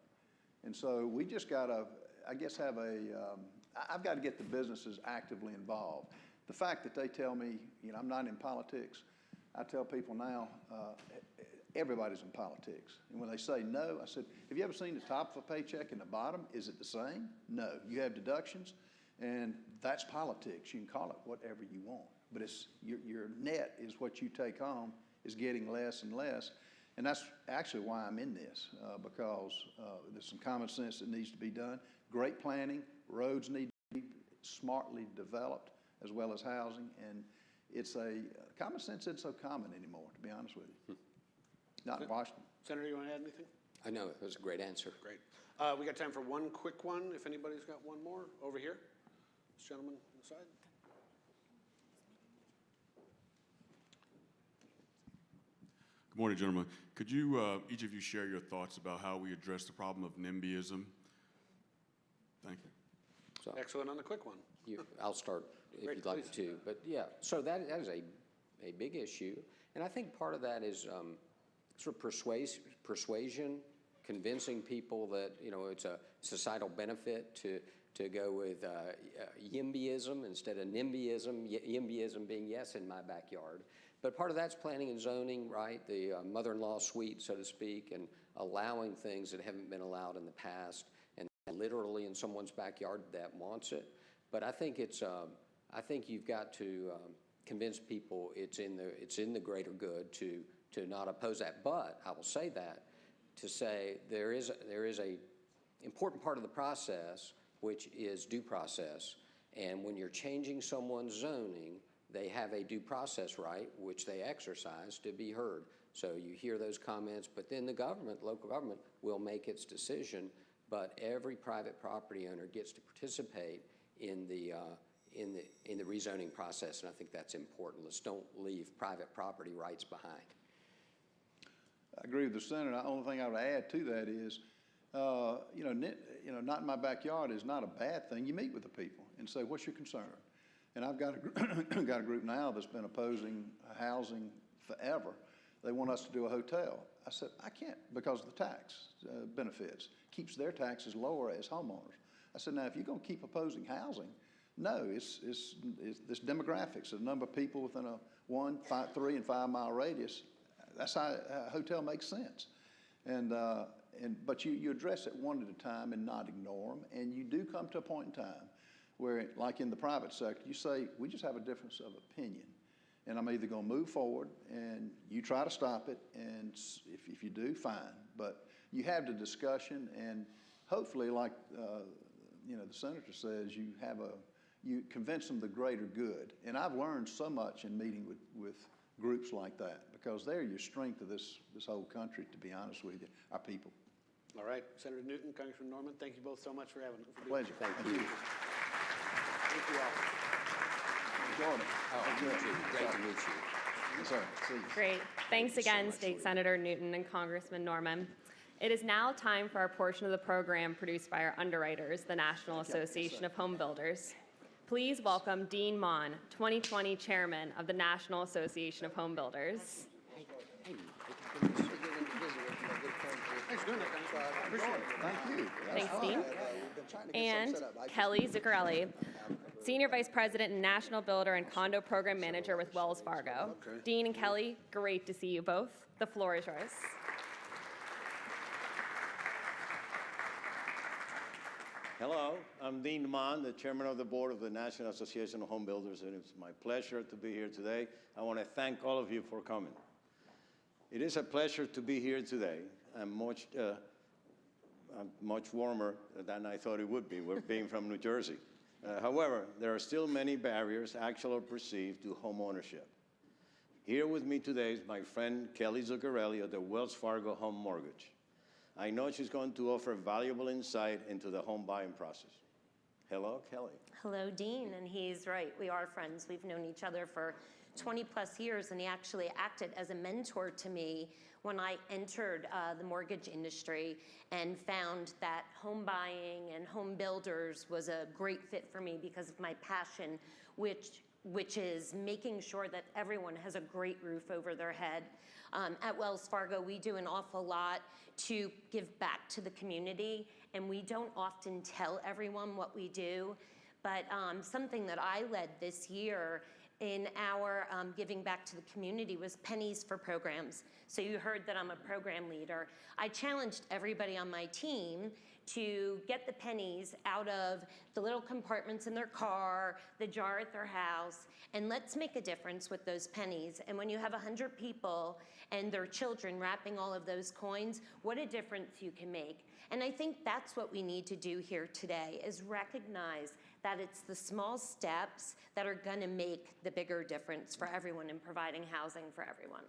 And so we just got to, I guess, have I've got to get the businesses actively involved. The fact that they tell me, you know, I'm not in politics, I tell people now, everybody's in politics. And when they say no, I said, have you ever seen the top of a paycheck and the bottom? Is it the same? No. You have deductions, and that's politics. You can call it whatever you want. But it's your net is what you take home is getting less and less. And that's actually why I'm in this, because there's some common sense that needs to be done. Great planning, roads need to be smartly developed, as well as housing. And it's common sense isn't so common anymore, to be honest with you. Not in Washington. Senator, you want to add anything? I know, it was a great answer. Great. We got time for one quick one, if anybody's got one more. Over here. This gentleman on the side. Good morning, gentlemen. Could you, each of you, share your thoughts about how we address the problem of NIMBYism? Thank you. So, Excellent on the quick one. I'll start if Great, you'd like please. to. But yeah, so that is a big issue. And I think part of that is sort of persuasion, convincing people that, it's a societal benefit to go with YIMBYism instead of NIMBYism, YIMBYism being yes in my backyard. But part of that's planning and zoning, right? The mother-in-law suite, so to speak, and allowing things that haven't been allowed in the past, and literally in someone's backyard that wants it. But I think I think you've got to convince people it's in the greater good to not oppose that. But I will say that to say there is a important part of the process, which is due process. And when you're changing someone's zoning, they have a due process right, which they exercise to be heard. So you hear those comments, but then the government, local government, will make its decision. But every private property owner gets to participate in the rezoning process, and I think that's important. Let's don't leave private property rights behind. I agree with the senator. The only thing I would add to that is, not in my backyard is not a bad thing. You meet with the people and say, what's your concern? And I've got got a group now that's been opposing housing forever. They want us to do a hotel. I said, I can't, because of the tax benefits. Keeps their taxes lower as homeowners. I said, now, if you're going to keep opposing housing, no, it's this demographics, the number of people within a 1, 5, 3, and 5 mile radius. That's how a hotel makes sense. But you address it one at a time and not ignore them. And you do come to a point in time where, like in the private sector, you say, we just have a difference of opinion. And I'm either going to move forward and you try to stop it, and if you do, fine. But you have the discussion, and hopefully, like the senator says, you convince them the greater good. And I've learned so much in meeting with groups like that, because they're your strength of this whole country, to be honest with you, our people. All right, Senator Newton, Congressman Norman, thank you both so much for having us. Pleasure. Thank you. Thank you all. Enjoyed it. Oh, you too. Great to meet you. Yes, sir. See you. Great. Thanks again, State Senator Newton and Congressman Norman. It is now time for our portion of the program produced by our underwriters, the National Association of Home Builders. Please welcome Dean Mon, 2020 Chairman of the National Association of Home Builders. Thank you. Thanks, Dean. And Kelly Zuccarelli, Senior Vice President and National Builder and Condo Program Manager with Wells Fargo. Dean and Kelly, great to see you both. The floor is yours. Hello, I'm Dean Mon, the Chairman of the Board of the National Association of Home Builders, and it's my pleasure to be here today. I want to thank all of you for coming. It is a pleasure to be here today. I'm much warmer than I thought it would be, we're being from New Jersey. However, there are still many barriers, actual or perceived, to home ownership. Here with me today is my friend Kelly Zuccarelli of the Wells Fargo Home Mortgage. I know she's going to offer valuable insight into the home buying process. Hello, Kelly. Hello, Dean, and he's right. We are friends. We've known each other for 20 plus years, and he actually acted as a mentor to me when I entered the mortgage industry and found that home buying and home builders was a great fit for me because of my passion, which is making sure that everyone has a great roof over their head. At Wells Fargo, we do an awful lot to give back to the community, and we don't often tell everyone what we do, but something that I led this year in our giving back to the community was pennies for programs. So you heard that I'm a program leader. I challenged everybody on my team to get the pennies out of the little compartments in their car, the jar at their house, and let's make a difference with those pennies. And when you have 100 people and their children wrapping all of those coins, what a difference you can make. And I think that's what we need to do here today, is recognize that it's the small steps that are gonna make the bigger difference for everyone in providing housing for everyone.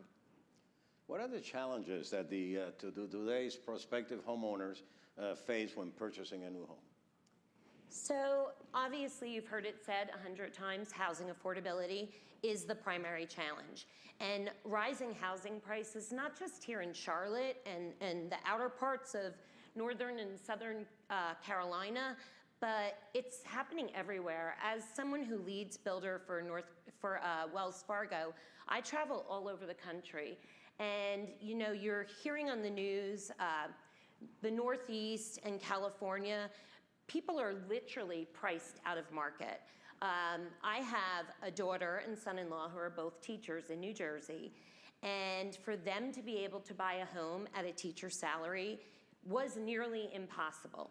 What are the challenges that today's prospective homeowners face when purchasing a new home? So obviously you've heard it said 100 times, housing affordability is the primary challenge. And rising housing prices, not just here in Charlotte and the outer parts of Northern and Southern Carolina, but it's happening everywhere. As someone who leads builder for Wells Fargo, I travel all over the country. And you're hearing on the news the Northeast and California, people are literally priced out of market. I have a daughter and son-in-law who are both teachers in New Jersey, and for them to be able to buy a home at a teacher's salary was nearly impossible.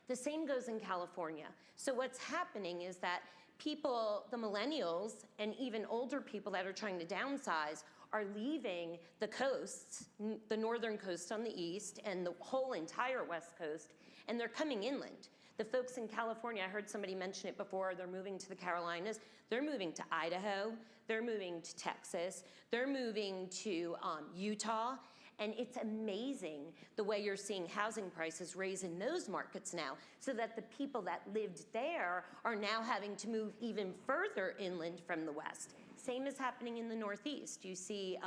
The same goes in California. So what's happening is that people, the millennials, and even older people that are trying to downsize are leaving the coasts, the northern coast on the east and the whole entire west coast, and they're coming inland. The folks in California, I heard somebody mention it before, they're moving to the Carolinas, they're moving to Idaho, they're moving to Texas, they're moving to Utah, and it's amazing the way you're seeing housing prices raise in those markets now, so that the people that lived there are now having to move even further inland from the west. Same is happening in the Northeast. You see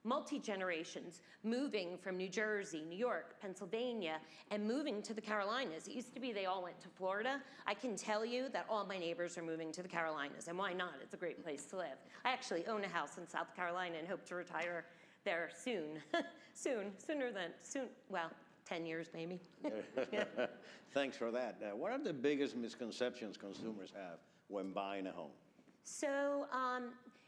multi-generations moving from New Jersey, New York, Pennsylvania, and moving to the Carolinas. It used to be they all went to Florida. I can tell you that all my neighbors are moving to the Carolinas, and why not? It's a great place to live. I actually own a house in South Carolina and hope to retire there soon. Sooner than, well, 10 years maybe. Thanks for that. What are the biggest misconceptions consumers have when buying a home? So,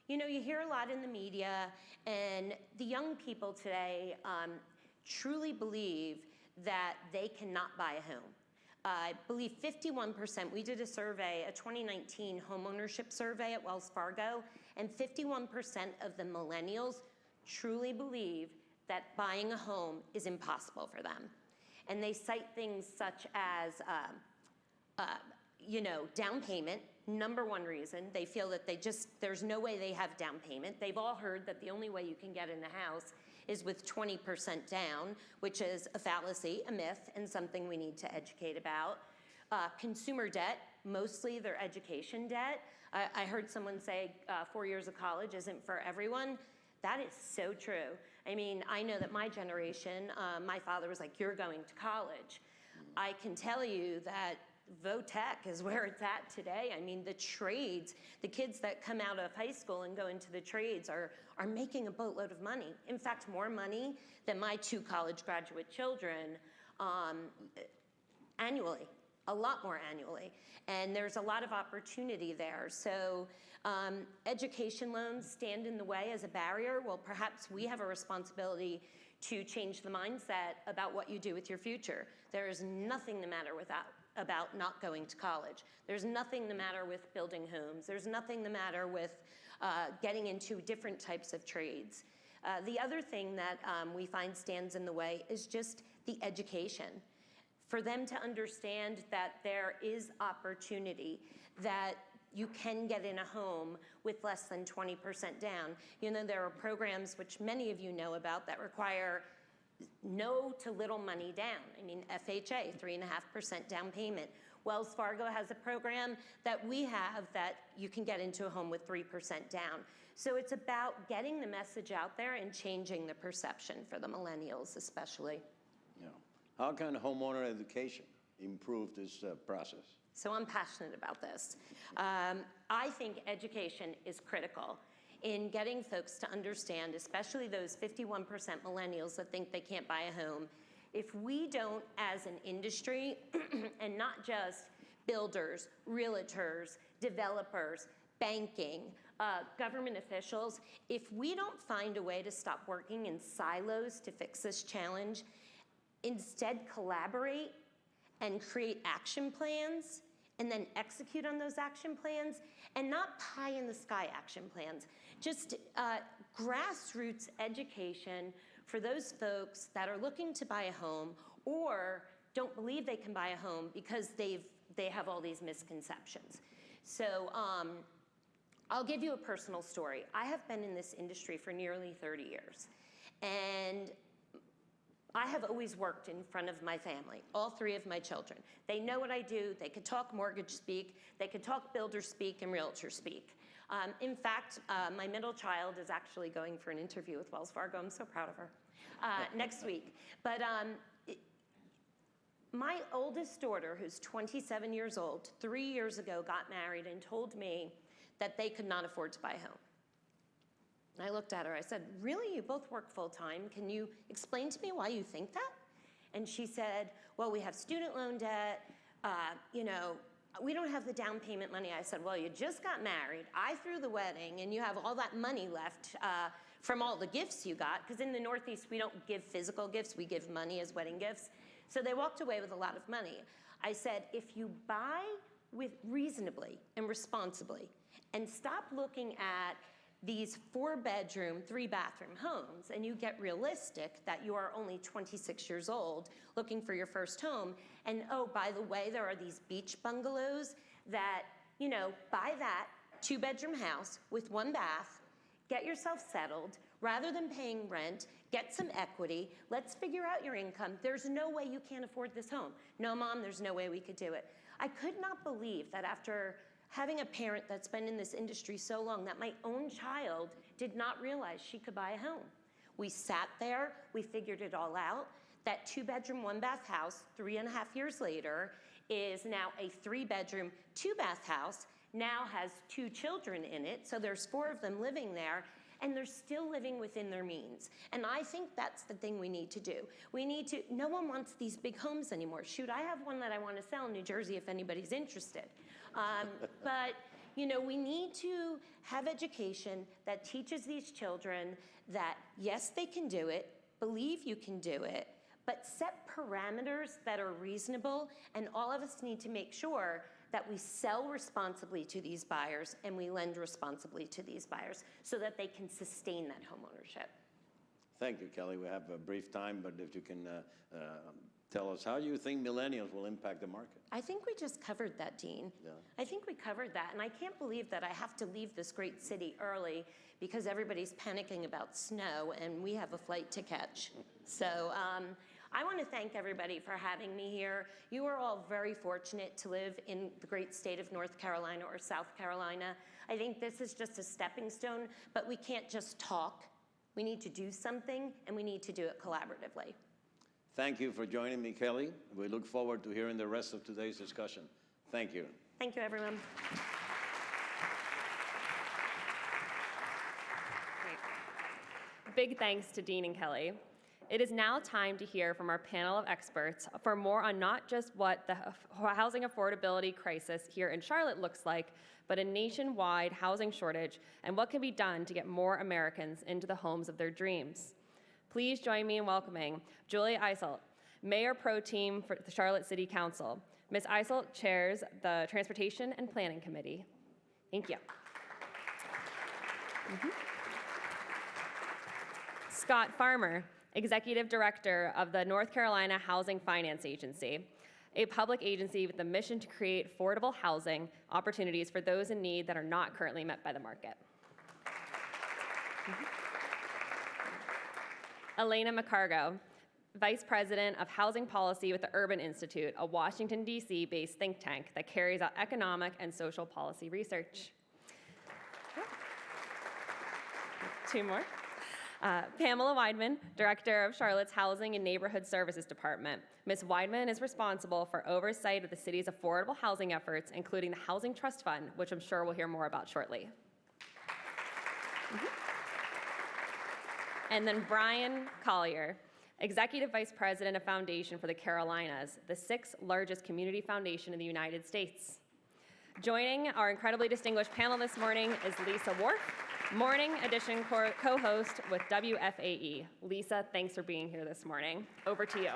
you know, you hear a lot in the media, and the young people today truly believe that they cannot buy a home. I believe 51%, we did a survey, a 2019 homeownership survey at Wells Fargo, and 51% of the millennials truly believe that buying a home is impossible for them. And they cite things such as, you know, down payment. Number one reason, they feel that there's no way they have down payment. They've all heard that the only way you can get in a house is with 20% down, which is a fallacy, a myth, and something we need to educate about. Consumer debt, mostly their education debt. I heard someone say 4 years of college isn't for everyone. That is so true. I mean, I know that my generation, my father was like, you're going to college. I can tell you that VOTEC is where it's at today. I mean, the trades, the kids that come out of high school and go into the trades are making a boatload of money. In fact, more money than my 2 college graduate children annually, a lot more annually. And there's a lot of opportunity there. So education loans stand in the way as a barrier. Well, perhaps we have a responsibility to change the mindset about what you do with your future. There is nothing the matter about not going to college. There's nothing the matter with building homes. There's nothing the matter with getting into different types of trades. The other thing that we find stands in the way is just the education. For them to understand that there is opportunity, that you can get in a home with less than 20% down. You know, there are programs which many of you know about that require no to little money down. I mean, FHA, 3.5% down payment. Wells Fargo has a program that we have that you can get into a home with 3% down. So it's about getting the message out there and changing the perception for the millennials especially. Yeah. How can homeowner education improve this process? So I'm passionate about this. I think education is critical in getting folks to understand, especially those 51% millennials that think they can't buy a home. If we don't, as an industry, and not just builders, realtors, developers, banking, government officials, if we don't find a way to stop working in silos to fix this challenge, instead collaborate and create action plans, and then execute on those action plans, and not pie-in-the-sky action plans. Just grassroots education for those folks that are looking to buy a home or don't believe they can buy a home because they have all these misconceptions. So I'll give you a personal story. I have been in this industry for nearly 30 years, and I have always worked in front of my family, all 3 of my children. They know what I do. They could talk mortgage speak. They could talk builder speak and realtor speak. In fact, my middle child is actually going for an interview with Wells Fargo. I'm so proud of her. Next week. But my oldest daughter, who's 27 years old, 3 years ago got married and told me that they could not afford to buy a home. And I looked at her, I said, really, you both work full time? Can you explain to me why you think that? And she said, well, we have student loan debt, you know, we don't have the down payment money. I said, well, you just got married. I threw the wedding, and you have all that money left from all the gifts you got, because in the Northeast, we don't give physical gifts. We give money as wedding gifts. So they walked away with a lot of money. I said, if you buy with reasonably and responsibly and stop looking at these 4-bedroom, 3-bathroom homes, and you get realistic that you are only 26 years old looking for your first home, and oh, by the way, there are these beach bungalows that, you know, buy that 2-bedroom house with 1 bath, get yourself settled, rather than paying rent, get some equity, let's figure out your income. There's no way you can't afford this home. No, Mom, there's no way we could do it. I could not believe that after having a parent that's been in this industry so long, that my own child did not realize she could buy a home. We sat there, we figured it all out. That 2-bedroom, 1-bath house, 3.5 years later, is now a 3-bedroom, 2-bath house, now has 2 children in it, so there's 4 of them living there, and they're still living within their means. And I think that's the thing we need to do. No one wants these big homes anymore. Shoot, I have one that I want to sell in New Jersey if anybody's interested. But, you know, we need to have education that teaches these children that, yes, they can do it, believe you can do it, but set parameters that are reasonable, and all of us need to make sure that we sell responsibly to these buyers and we lend responsibly to these buyers so that they can sustain that home ownership. Thank you, Kelly. We have a brief time, but if you can tell us, how do you think millennials will impact the market? I think we just covered that, Dean. Yeah. I think we covered that, and I can't believe that I have to leave this great city early because everybody's panicking about snow and we have a flight to catch. So I want to thank everybody for having me here. You are all very fortunate to live in the great state of North Carolina or South Carolina. I think this is just a stepping stone, but we can't just talk. We need to do something, and we need to do it collaboratively. Thank you for joining me, Kelly. We look forward to hearing the rest of today's discussion. Thank you. Thank you, everyone. Big thanks to Dean and Kelly. It is now time to hear from our panel of experts for more on not just what the housing affordability crisis here in Charlotte looks like, but a nationwide housing shortage and what can be done to get more Americans into the homes of their dreams. Please join me in welcoming Julie Eiselt, Mayor Pro Tem for the Charlotte City Council. Ms. Eiselt chairs the Transportation and Planning Committee. Thank you. Scott Farmer, Executive Director of the North Carolina Housing Finance Agency, a public agency with the mission to create affordable housing opportunities for those in need that are not currently met by the market. Elena McCargo, Vice President of Housing Policy with the Urban Institute, a Washington, D.C. based think tank that carries out economic and social policy research. 2 more. Pamela Weidman, Director of Charlotte's Housing and Neighborhood Services Department. Ms. Weidman is responsible for oversight of the city's affordable housing efforts, including the Housing Trust Fund, which I'm sure we'll hear more about shortly. And then Brian Collier, Executive Vice President of Foundation for the Carolinas, the 6th largest community foundation in the United States. Joining our incredibly distinguished panel this morning is Lisa Wharf, Morning Edition co-host with WFAE. Lisa, thanks for being here this morning. Over to you.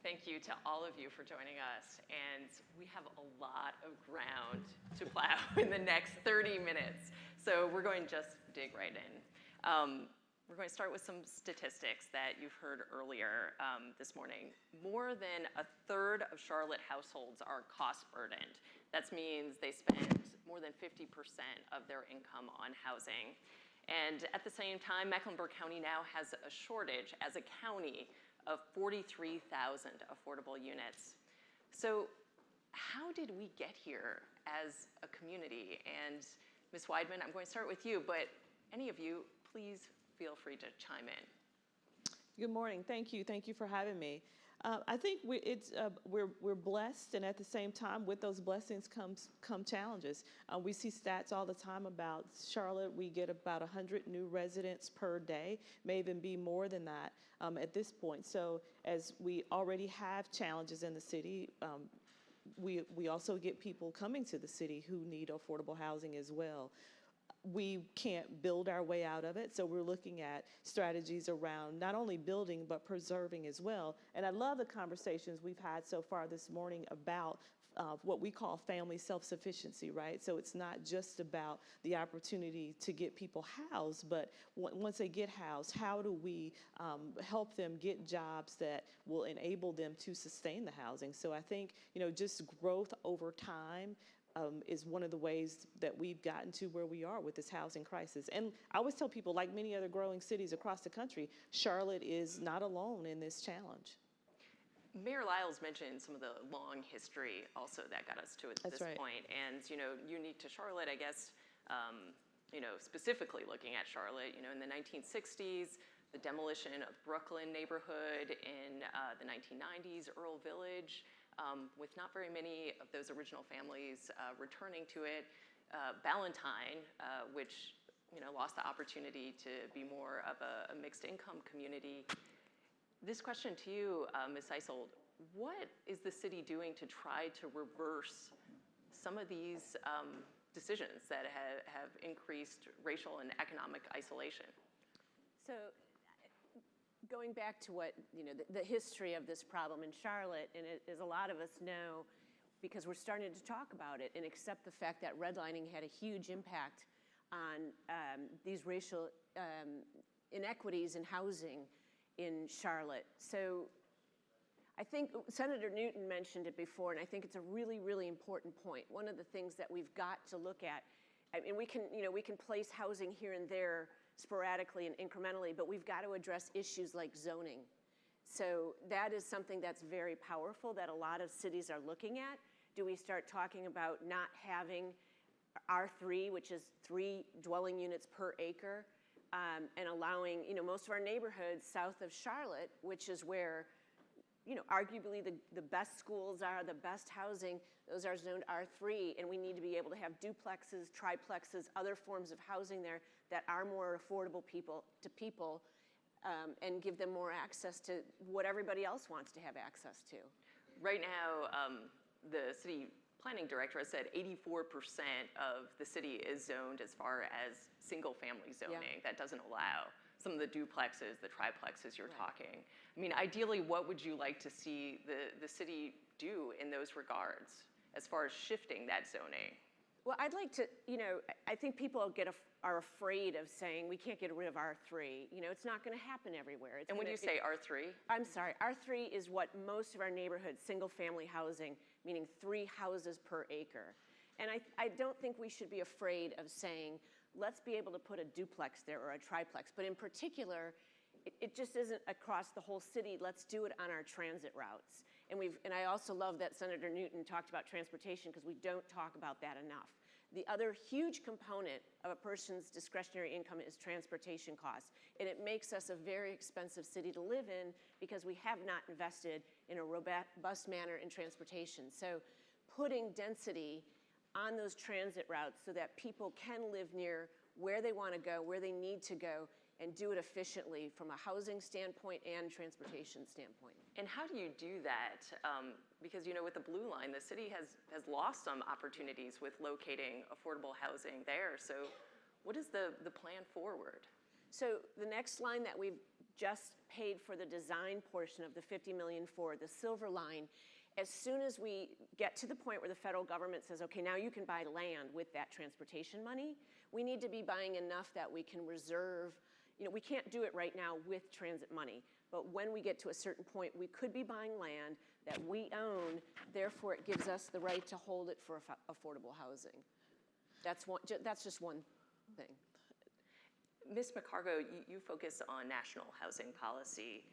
Thank you to all of you for joining us. And we have a lot of ground to plow in the next 30 minutes. So we're going to just dig right in. We're going to start with some statistics that you've heard earlier this morning. More than 1/3 of Charlotte households are cost burdened. That means they spend more than 50% of their income on housing. And at the same time, Mecklenburg County now has a shortage as a county of 43,000 affordable units. So how did we get here as a community? And Ms. Weidman, I'm going to start with you, but any of you, please feel free to chime in. Good morning. Thank you. Thank you for having me. I think we're blessed, and at the same time, with those blessings come challenges. We see stats all the time about Charlotte. We get about 100 new residents per day, may even be more than that at this point. So as we already have challenges in the city, we also get people coming to the city who need affordable housing as well. We can't build our way out of it, so we're looking at strategies around not only building but preserving as well. And I love the conversations we've had so far this morning about what we call family self-sufficiency, right? So it's not just about the opportunity to get people housed, but once they get housed, how do we help them get jobs that will enable them to sustain the housing? So I think, just growth over time is one of the ways that we've gotten to where we are with this housing crisis. And I always tell people, like many other growing cities across the country, Charlotte is not alone in this challenge. Mayor Lyles mentioned some of the long history also that got us to this point. And, unique to Charlotte, I guess, specifically looking at Charlotte, in the 1960s, the demolition of Brooklyn neighborhood in the 1990s, Earl Village, with not very many of those original families returning to it. Ballantyne, which lost the opportunity to be more of a mixed income community. This question to you, Ms. Seisold, what is the city doing to try to reverse some of these decisions that have increased racial and economic isolation? So going back to what, the history of this problem in Charlotte, and as a lot of us know, because we're starting to talk about it and accept the fact that redlining had a huge impact on these racial inequities in housing in Charlotte. So I think Senator Newton mentioned it before, and I think it's a really, really important point. One of the things that we've got to look at, and we can place housing here and there sporadically and incrementally, but we've got to address issues like zoning. So that is something that's very powerful that a lot of cities are looking at. Do we start talking about not having R3, which is 3 dwelling units per acre, and allowing, most of our neighborhoods south of Charlotte, which is where, arguably the best schools are, the best housing, those are zoned R3, and we need to be able to have duplexes, triplexes, other forms of housing there that are more affordable to people, and give them more access to what everybody else wants to have access to. Right now, the city planning director has said 84% of the city is zoned as far as single-family zoning. That doesn't allow some of the duplexes, the triplexes you're talking. I mean, ideally, what would you like to see the city do in those regards as far as shifting that zoning? Well, I'd like to, I think people are afraid of saying we can't get rid of R3. It's not going to happen everywhere. And when you say R3? I'm sorry, R3 is what most of our neighborhoods, single-family housing, meaning 3 houses per acre. And I don't think we should be afraid of saying, let's be able to put a duplex there or a triplex. But in particular, it just isn't across the whole city. Let's do it on our transit routes. And I also love that Senator Newton talked about transportation, because we don't talk about that enough. The other huge component of a person's discretionary income is transportation costs. And it makes us a very expensive city to live in because we have not invested in a robust manner in transportation. So putting density on those transit routes so that people can live near where they want to go, where they need to go, and do it efficiently from a housing standpoint and transportation standpoint. And how do you do that? Because, with the Blue Line, the city has lost some opportunities with locating affordable housing there. So what is the plan forward? So the next line that we've just paid for the design portion of the $50 million for, the Silver Line, as soon as we get to the point where the federal government says, okay, now you can buy land with that transportation money, we need to be buying enough that we can reserve. We can't do it right now with transit money, but when we get to a certain point, we could be buying land that we own, therefore it gives us the right to hold it for affordable housing. That's just one thing. Ms. McCargo, you focus on national housing policy.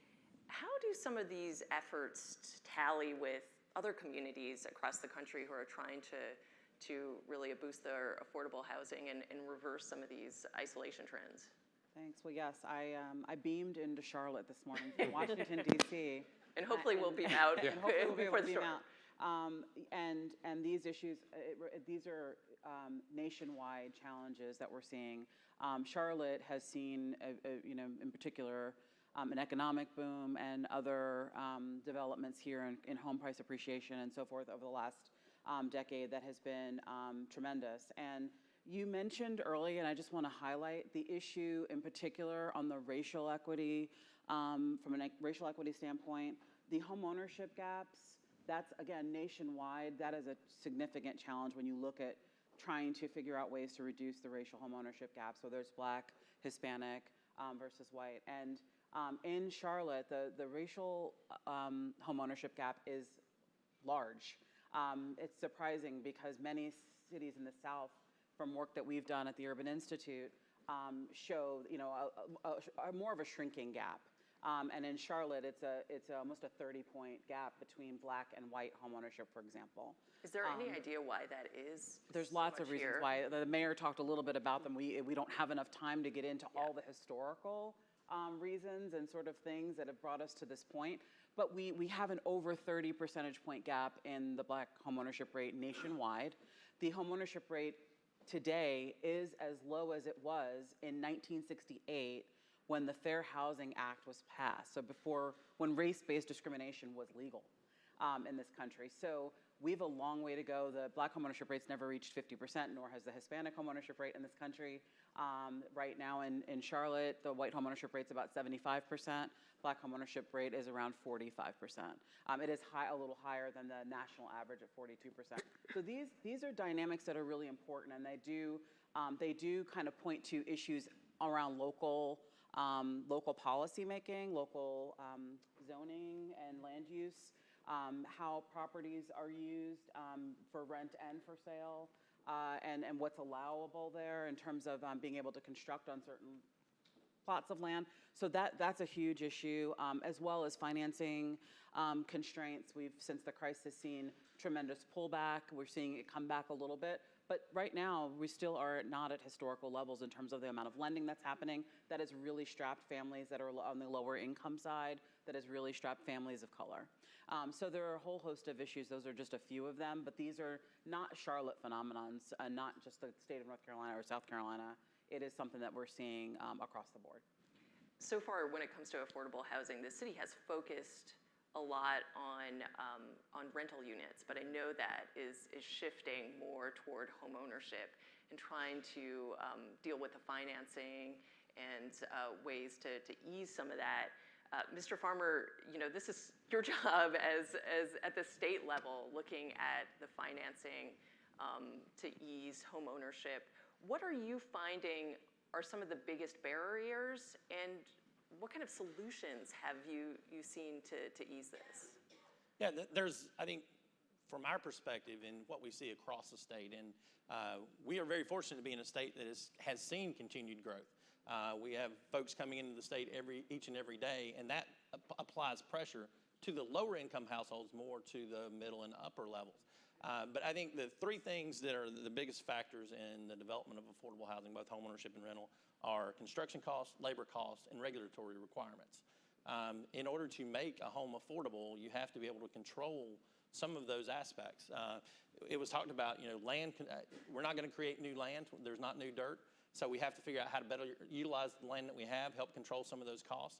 How do some of these efforts tally with other communities across the country who are trying to really boost their affordable housing and reverse some of these isolation trends? Thanks. Well, yes, I beamed into Charlotte this morning from Washington, D.C. And hopefully we'll beam out and hopefully we'll be able before to the beam storm. out. And these issues, these are nationwide challenges that we're seeing. Charlotte has seen, in particular, an economic boom and other developments here in home price appreciation and so forth over the last decade that has been tremendous. And you mentioned early, and I just want to highlight the issue in particular on the racial equity, from a racial equity standpoint, the home ownership gaps. That's, again, nationwide. That is a significant challenge when you look at trying to figure out ways to reduce the racial home ownership gaps, whether it's Black, Hispanic versus white. And in Charlotte, the racial home ownership gap is large. It's surprising because many cities in the South, from work that we've done at the Urban Institute, show more of a shrinking gap. And in Charlotte, it's almost a 30-point gap between Black and white homeownership, for example. Is there any idea why that is? There's lots of reasons why. The mayor talked a little bit about them. We don't have enough time to get into all the historical reasons and sort of things that have brought us to this point. But we have an over 30 percentage point gap in the Black homeownership rate nationwide. The homeownership rate today is as low as it was in 1968 when the Fair Housing Act was passed, so when race-based discrimination was legal in this country. So we have a long way to go. The Black homeownership rate's never reached 50%, nor has the Hispanic homeownership rate in this country. Right now in Charlotte, the white homeownership rate's about 75%. Black homeownership rate is around 45%. It is a little higher than the national average at 42%. So these are dynamics that are really important, and they do kind of point to issues around local policy making, local zoning and land use, how properties are used for rent and for sale, and what's allowable there in terms of being able to construct on certain plots of land. So that's a huge issue, as well as financing constraints. We've, since the crisis, seen tremendous pullback. We're seeing it come back a little bit. But right now, we still are not at historical levels in terms of the amount of lending that's happening. That has really strapped families that are on the lower income side, that has really strapped families of color. So there are a whole host of issues. Those are just a few of them, but these are not Charlotte phenomenons, not just the state of North Carolina or South Carolina. It is something that we're seeing across the board. So far, when it comes to affordable housing, the city has focused a lot on rental units, but I know that is shifting more toward home ownership and trying to deal with the financing and ways to ease some of that. Mr. Farmer, this is your job as at the state level, looking at the financing to ease home ownership. What are you finding are some of the biggest barriers, and what kind of solutions have you seen to ease this? Yeah, there's, I think, from our perspective and what we see across the state, and we are very fortunate to be in a state that has seen continued growth. We have folks coming into the state each and every day, and that applies pressure to the lower income households more to the middle and upper levels. But I think the three things that are the biggest factors in the development of affordable housing, both homeownership and rental, are construction costs, labor costs, and regulatory requirements. In order to make a home affordable, you have to be able to control some of those aspects. It was talked about, land, we're not going to create new land. There's not new dirt. So we have to figure out how to better utilize the land that we have, help control some of those costs.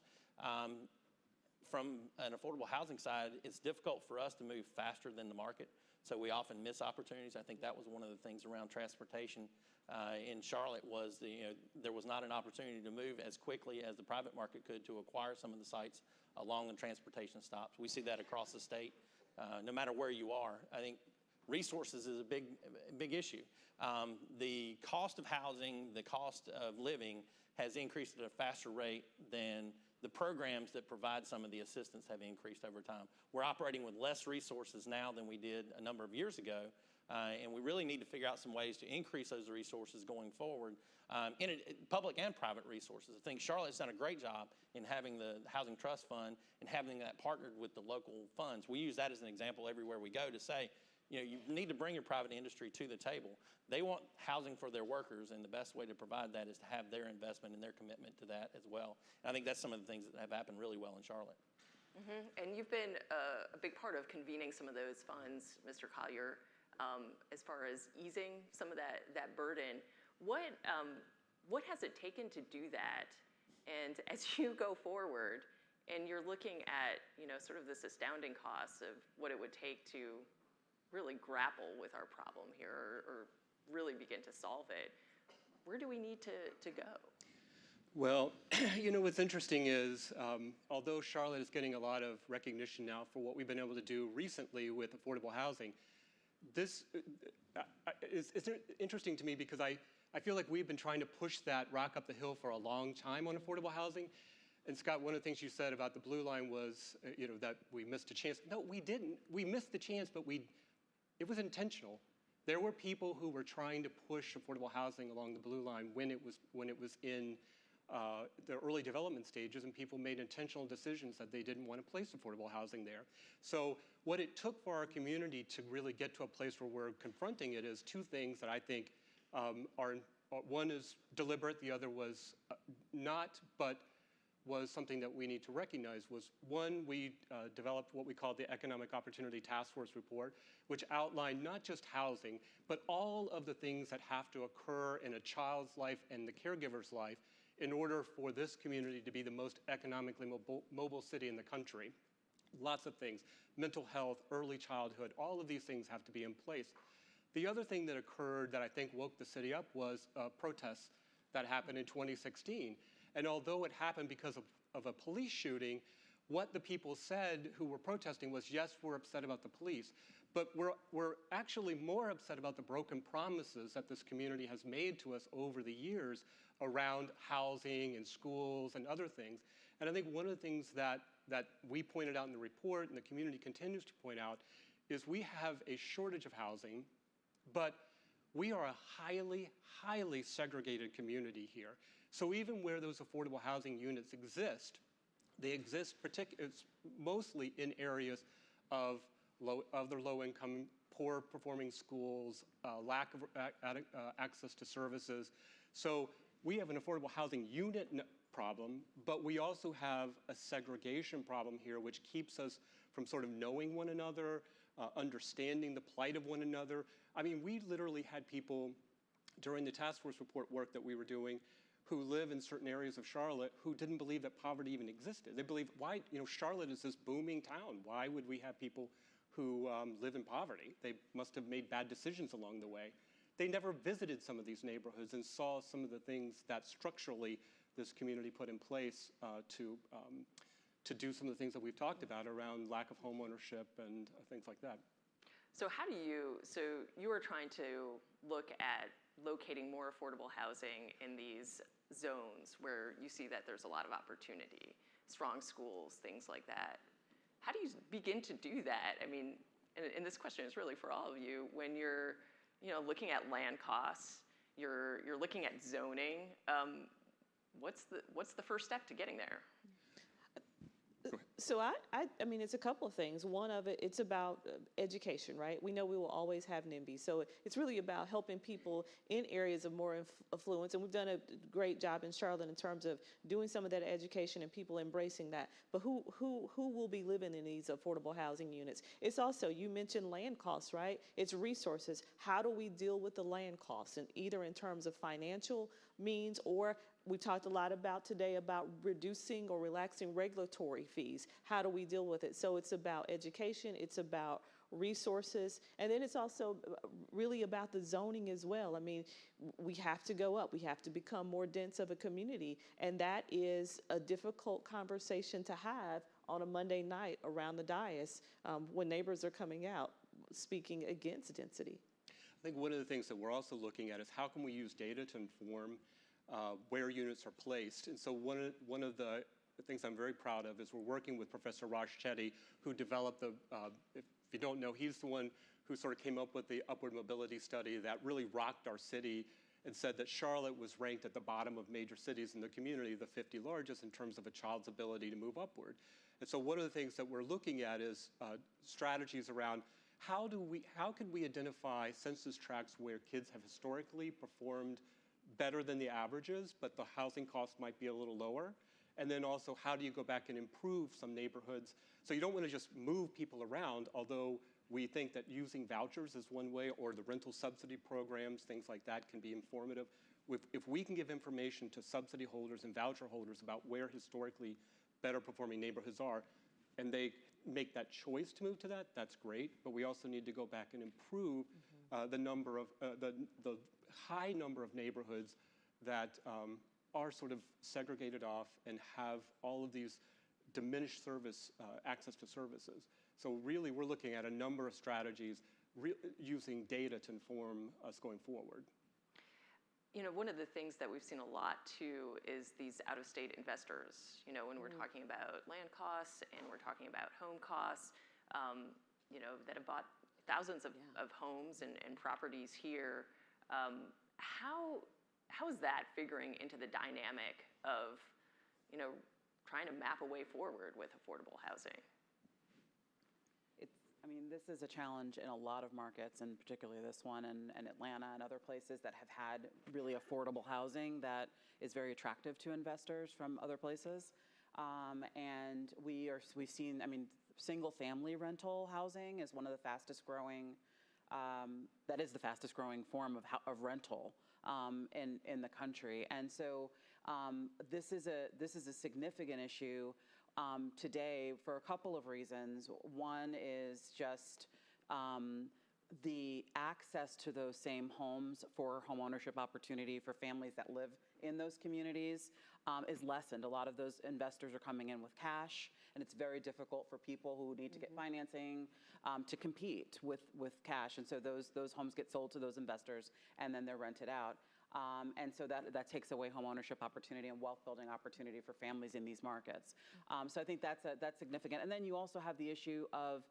From an affordable housing side, it's difficult for us to move faster than the market. So we often miss opportunities. I think that was one of the things around transportation in Charlotte was there was not an opportunity to move as quickly as the private market could to acquire some of the sites along the transportation stops. We see that across the state, no matter where you are. I think resources is a big issue. The cost of housing, the cost of living has increased at a faster rate than the programs that provide some of the assistance have increased over time. We're operating with less resources now than we did a number of years ago, and we really need to figure out some ways to increase those resources going forward, public and private resources. I think Charlotte's done a great job in having the Housing Trust Fund and having that partnered with the local funds. We use that as an example everywhere we go to say, you need to bring your private industry to the table. They want housing for their workers, and the best way to provide that is to have their investment and their commitment to that as well. And I think that's some of the things that have happened really well in Charlotte. And you've been a big part of convening some of those funds, Mr. Collier, as far as easing some of that burden. What has it taken to do that? And as you go forward and you're looking at, sort of this astounding cost of what it would take to really grapple with our problem here or really begin to solve it, where do we need to go? Well, what's interesting is, although Charlotte is getting a lot of recognition now for what we've been able to do recently with affordable housing, this is interesting to me because I feel like we've been trying to push that rock up the hill for a long time on affordable housing. And Scott, one of the things you said about the blue line was, that we missed a chance. No, we didn't. We missed the chance, but it was intentional. There were people who were trying to push affordable housing along the blue line when it was in the early development stages, and people made intentional decisions that they didn't want to place affordable housing there. So what it took for our community to really get to a place where we're confronting it is two things that I think one is deliberate, the other was not, but was something that we need to recognize. Was one, we developed what we call the Economic Opportunity Task Force Report, which outlined not just housing, but all of the things that have to occur in a child's life and the caregiver's life in order for this community to be the most economically mobile city in the country. Lots of things, mental health, early childhood, all of these things have to be in place. The other thing that occurred that I think woke the city up was protests that happened in 2016. And although it happened because of a police shooting, what the people said who were protesting was, yes, we're upset about the police, but we're actually more upset about the broken promises that this community has made to us over the years around housing and schools and other things. And I think one of the things that we pointed out in the report and the community continues to point out is we have a shortage of housing, but we are a highly, highly segregated community here. So even where those affordable housing units exist, they exist mostly in areas of other low-income, poor-performing schools, lack of access to services. So we have an affordable housing unit problem, but we also have a segregation problem here, which keeps us from sort of knowing one another, understanding the plight of one another. I mean, we literally had people during the task force report work that we were doing who live in certain areas of Charlotte who didn't believe that poverty even existed. They believe, why, Charlotte is this booming town. Why would we have people who live in poverty? They must have made bad decisions along the way. They never visited some of these neighborhoods and saw some of the things that structurally this community put in place to do some of the things that we've talked about around lack of home ownership and things like that. So so you are trying to look at locating more affordable housing in these zones where you see that there's a lot of opportunity, strong schools, things like that. How do you begin to do that? I mean, and this question is really for all of you, when you're looking at land costs, you're looking at zoning, what's the first step to getting there? So I mean, it's a couple of things. One of it, it's about education, right? We know we will always have NIMBY. So it's really about helping people in areas of more affluence. And we've done a great job in Charlotte in terms of doing some of that education and people embracing that. But who will be living in these affordable housing units? It's also, you mentioned land costs, right? It's resources. How do we deal with the land costs? And either in terms of financial means, or we talked a lot about today about reducing or relaxing regulatory fees. How do we deal with it? So it's about education, it's about resources, and then it's also really about the zoning as well. I mean, we have to go up, we have to become more dense of a community, and that is a difficult conversation to have on a Monday night around the dais when neighbors are coming out speaking against density. I think one of the things that we're also looking at is how can we use data to inform where units are placed. And so one of the things I'm very proud of is we're working with Professor Raj Chetty, who developed if you don't know, he's the one who sort of came up with the upward mobility study that really rocked our city and said that Charlotte was ranked at the bottom of major cities in the community, the 50 largest, in terms of a child's ability to move upward. And so one of the things that we're looking at is strategies around how can we identify census tracts where kids have historically performed better than the averages, but the housing cost might be a little lower? And then also, how do you go back and improve some neighborhoods? So you don't want to just move people around, although we think that using vouchers is one way, or the rental subsidy programs, things like that can be informative. If we can give information to subsidy holders and voucher holders about where historically better performing neighborhoods are, and they make that choice to move to that, that's great. But we also need to go back and improve the number of, the high number of neighborhoods that are sort of segregated off and have all of these diminished service, access to services. So really, we're looking at a number of strategies using data to inform us going forward. You know, one of the things that we've seen a lot too is these out-of-state investors. You know, when we're talking about land costs and we're talking about home costs, you know, that have bought thousands of homes and properties here. How is that figuring into the dynamic of, you know, trying to map a way forward with affordable housing? I mean, this is a challenge in a lot of markets, and particularly this one and Atlanta and other places that have had really affordable housing that is very attractive to investors from other places. And we've seen, I mean, single-family rental housing is one of the fastest growing, that is the fastest growing form of rental in the country. And so this is a significant issue today for a couple of reasons. One is just the access to those same homes for homeownership opportunity for families that live in those communities is lessened. A lot of those investors are coming in with cash, and it's very difficult for people who need to get financing to compete with cash. And so those homes get sold to those investors, and then they're rented out. And so that takes away homeownership opportunity and wealth building opportunity for families in these markets. So I think that's significant. And then you also have the issue of,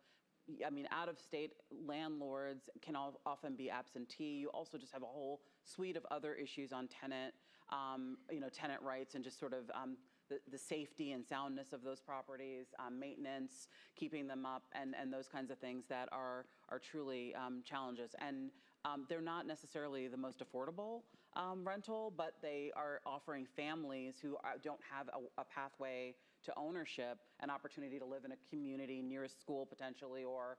I mean, out-of-state landlords can often be absentee. You also just have a whole suite of other issues on tenant rights and just sort of the safety and soundness of those properties, maintenance, keeping them up, and those kinds of things that are truly challenges. And they're not necessarily the most affordable rental, but they are offering families who don't have a pathway to ownership an opportunity to live in a community near a school potentially, or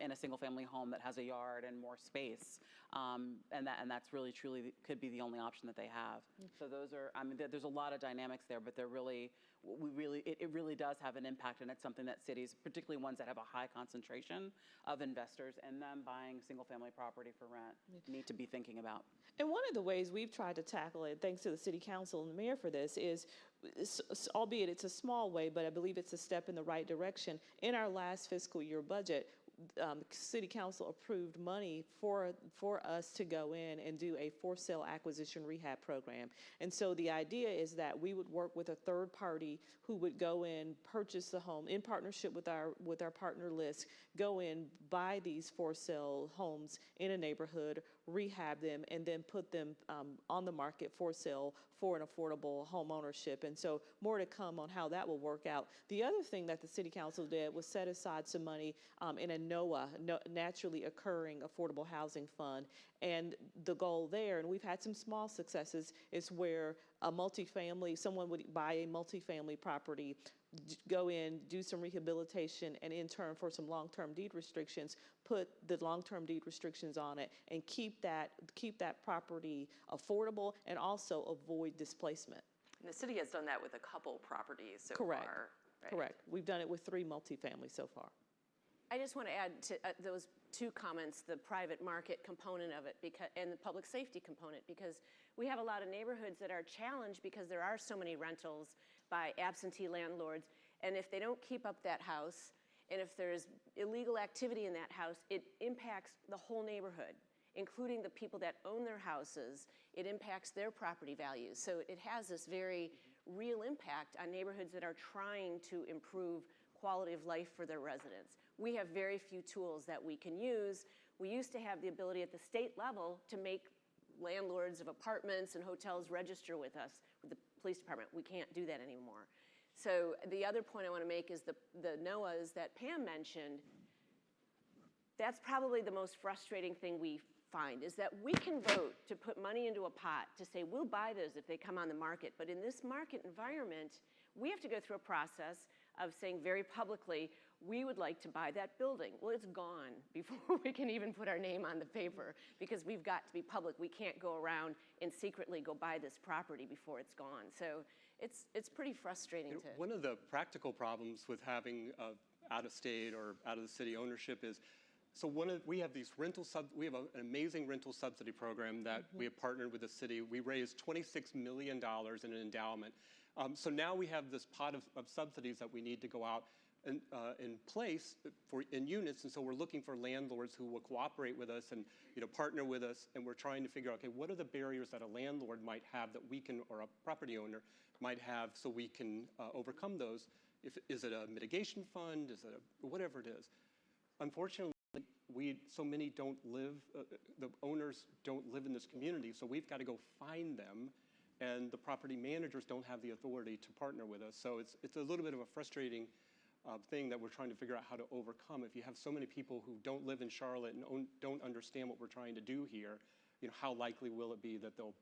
in a single-family home that has a yard and more space, and that's really truly could be the only option that they have. So those are, I mean, there's a lot of dynamics there, but they're really, it really does have an impact, and it's something that cities, particularly ones that have a high concentration of investors and them buying single-family property for rent, need to be thinking about. And one of the ways we've tried to tackle it, thanks to the City Council and the Mayor for this, is, albeit it's a small way, but I believe it's a step in the right direction. In our last fiscal year budget, City Council approved money for us to go in and do a for-sale acquisition rehab program. And so the idea is that we would work with a third party who would go in, purchase the home in partnership with our partner list, go in, buy these for-sale homes in a neighborhood, rehab them, and then put them on the market for sale for an affordable home ownership. And so more to come on how that will work out. The other thing that the City Council did was set aside some money in a NOAA, Naturally Occurring Affordable Housing Fund. And the goal there, and we've had some small successes, is where someone would buy a multifamily property, go in, do some rehabilitation, and in turn for some long-term deed restrictions, put the long-term deed restrictions on it and keep that property affordable and also avoid displacement. And the city has done that with a couple properties so Correct. far. Right? Correct. We've done it with 3 multifamily so far. I just want to add to those 2 comments, the private market component of it and the public safety component, because we have a lot of neighborhoods that are challenged because there are so many rentals by absentee landlords. And if they don't keep up that house, and if there's illegal activity in that house, it impacts the whole neighborhood, including the people that own their houses. It impacts their property values. So it has this very real impact on neighborhoods that are trying to improve quality of life for their residents. We have very few tools that we can use. We used to have the ability at the state level to make landlords of apartments and hotels register with us, with the police department. We can't do that anymore. So the other point I want to make is the NOAAs that Pam mentioned. that's probably the most frustrating thing we find, is that we can vote to put money into a pot to say we'll buy those if they come on the market. But in this market environment, we have to go through a process of saying very publicly, we would like to buy that building. Well, it's gone before we can even put our name on the paper, because we've got to be public. We can't go around and secretly go buy this property before it's gone. So it's pretty frustrating to. One of the practical problems with having out-of-state or out-of-the-city ownership is, so we have these we have an amazing rental subsidy program that we have partnered with the city. We raised $26 million in an endowment. So now we have this pot of subsidies that we need to go out in place in units, and so we're looking for landlords who will cooperate with us and partner with us, and we're trying to figure out, okay, what are the barriers that a landlord might have that we can, or a property owner might have, so we can overcome those. Is it a mitigation fund? Is it whatever it is? Unfortunately, so many don't live, the owners don't live in this community, so we've got to go find them, and the property managers don't have the authority to partner with us. So it's a little bit of a frustrating thing that we're trying to figure out how to overcome. If you have so many people who don't live in Charlotte and don't understand what we're trying to do here, how likely will it be that they'll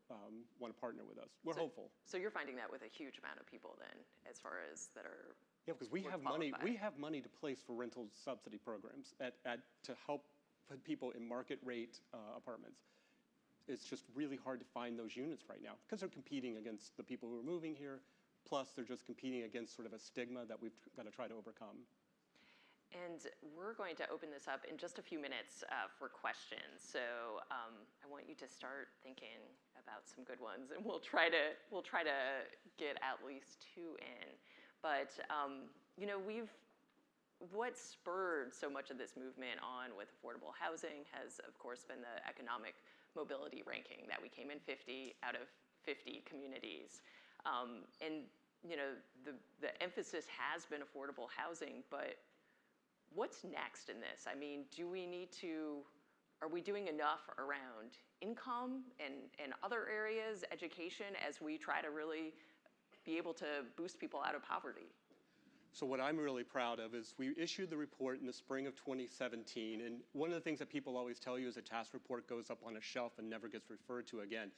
want to partner with us? We're hopeful. So you're finding that with a huge amount of people then, as far as that are. Yeah, because we have money. We have money to place for rental subsidy programs to help put people in market rate apartments. It's just really hard to find those units right now because they're competing against the people who are moving here. Plus, they're just competing against sort of a stigma that we've got to try to overcome. And we're going to open this up in just a few minutes for questions. So I want you to start thinking about some good ones, and we'll try to get at least 2 in. But what spurred so much of this movement on with affordable housing has, of course, been the economic mobility ranking that we came in 50 out of 50 communities. And the emphasis has been affordable housing, but what's next in this? I mean, are we doing enough around income and other areas, education, as we try to really be able to boost people out of poverty? So what I'm really proud of is we issued the report in the spring of 2017, and one of the things that people always tell you is a task report goes up on a shelf and never gets referred to again.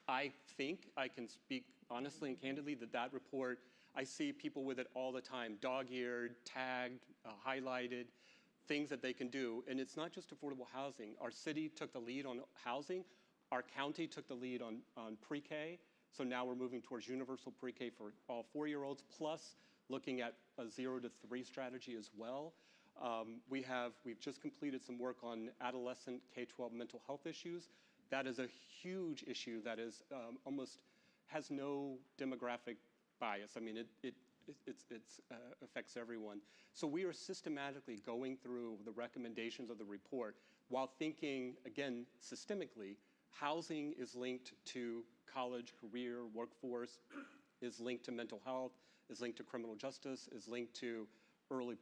I think I can speak honestly and candidly that report, I see people with it all the time, dog-eared, tagged, highlighted, things that they can do. And it's not just affordable housing. Our city took the lead on housing. Our county took the lead on pre-K. So now we're moving towards universal pre-K for all 4-year-olds, plus looking at a 0 to 3 strategy as well. We've just completed some work on adolescent K-12 mental health issues. That is a huge issue that is almost has no demographic bias. I mean, it affects everyone. So we are systematically going through the recommendations of the report while thinking, again, systemically. Housing is linked to college, career, workforce, is linked to mental health, is linked to criminal justice, is linked to early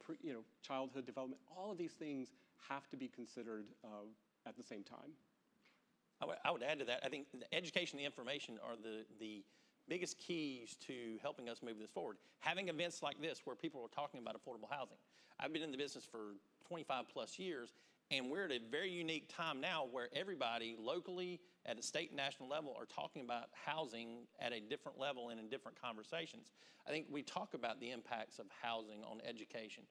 childhood development. All of these things have to be considered at the same time. I would add to that, I think the education and the information are the biggest keys to helping us move this forward. Having events like this where people are talking about affordable housing. I've been in the business for 25 plus years, and we're at a very unique time now where everybody locally at a state and national level are talking about housing at a different level and in different conversations. I think we talk about the impacts of housing on education.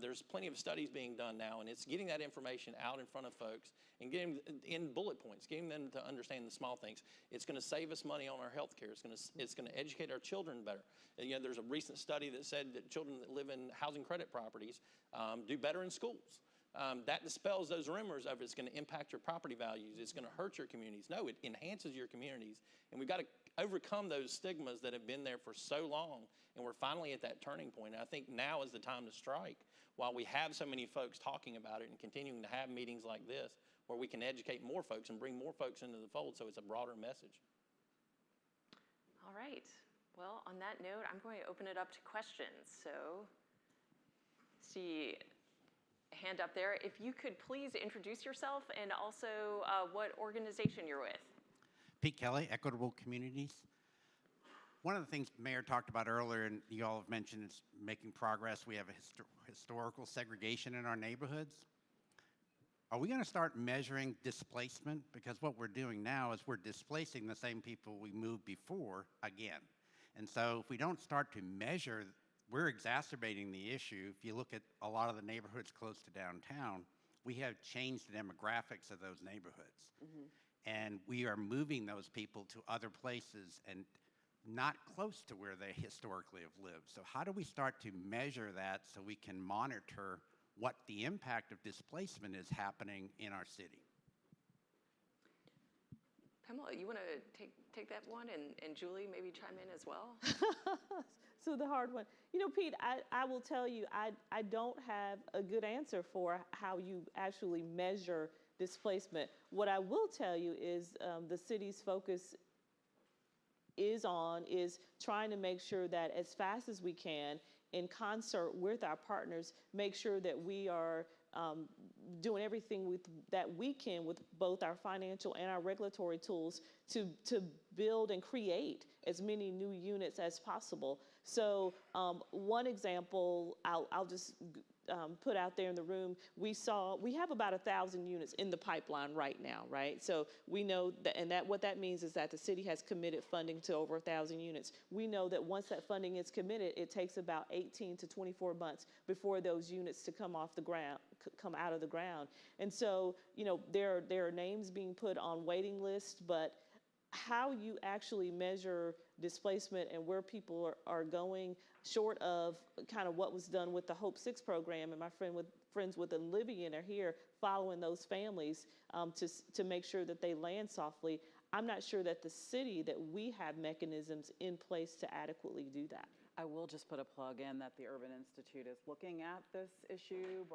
There's plenty of studies being done now, and it's getting that information out in front of folks and getting in bullet points, getting them to understand the small things. It's going to save us money on our health care. It's going to educate our children better. And, there's a recent study that said that children that live in housing credit properties do better in schools. That dispels those rumors of it's going to impact your property values, it's going to hurt your communities. No, it enhances your communities. And we've got to overcome those stigmas that have been there for so long, and we're finally at that turning point. And I think now is the time to strike while we have so many folks talking about it and continuing to have meetings like this where we can educate more folks and bring more folks into the fold so it's a broader message. All right. Well, on that note, I'm going to open it up to questions. So, see a hand up there. If you could please introduce yourself and also what organization you're with. Pete Kelly, Equitable Communities. One of the things Mayor talked about earlier, and you all have mentioned, is making progress. We have a historical segregation in our neighborhoods. are we going to start measuring displacement? Because what we're doing now is we're displacing the same people we moved before again. And so if we don't start to measure, we're exacerbating the issue. If you look at a lot of the neighborhoods close to downtown, we have changed the demographics of those neighborhoods. Mm-hmm. And we are moving those people to other places and not close to where they historically have lived. So how do we start to measure that so we can monitor what the impact of displacement is happening in our city? Pamela, you want to take that one, and Julie, maybe chime in as well? So the hard one. You know, Pete, I will tell you, I don't have a good answer for how you actually measure displacement. What I will tell you is the city's focus is trying to make sure that as fast as we can, in concert with our partners, make sure that we are doing everything that we can with both our financial and our regulatory tools to build and create as many new units as possible. So one example I'll just put out there in the room, we have about 1,000 units in the pipeline right now, right? So we know that, and what that means is that the city has committed funding to over 1,000 units. We know that once that funding is committed, it takes about 18 to 24 months before those units to come off the ground, come out of the ground. And so, you know, there are names being put on waiting lists, but how you actually measure displacement and where people are going, short of kind of what was done with the Hope 6 program, and my friends with Olivian are here following those families to make sure that they land softly. I'm not sure that the city, that we have mechanisms in place to adequately do that. I will just put a plug in that the Urban Institute is looking at this issue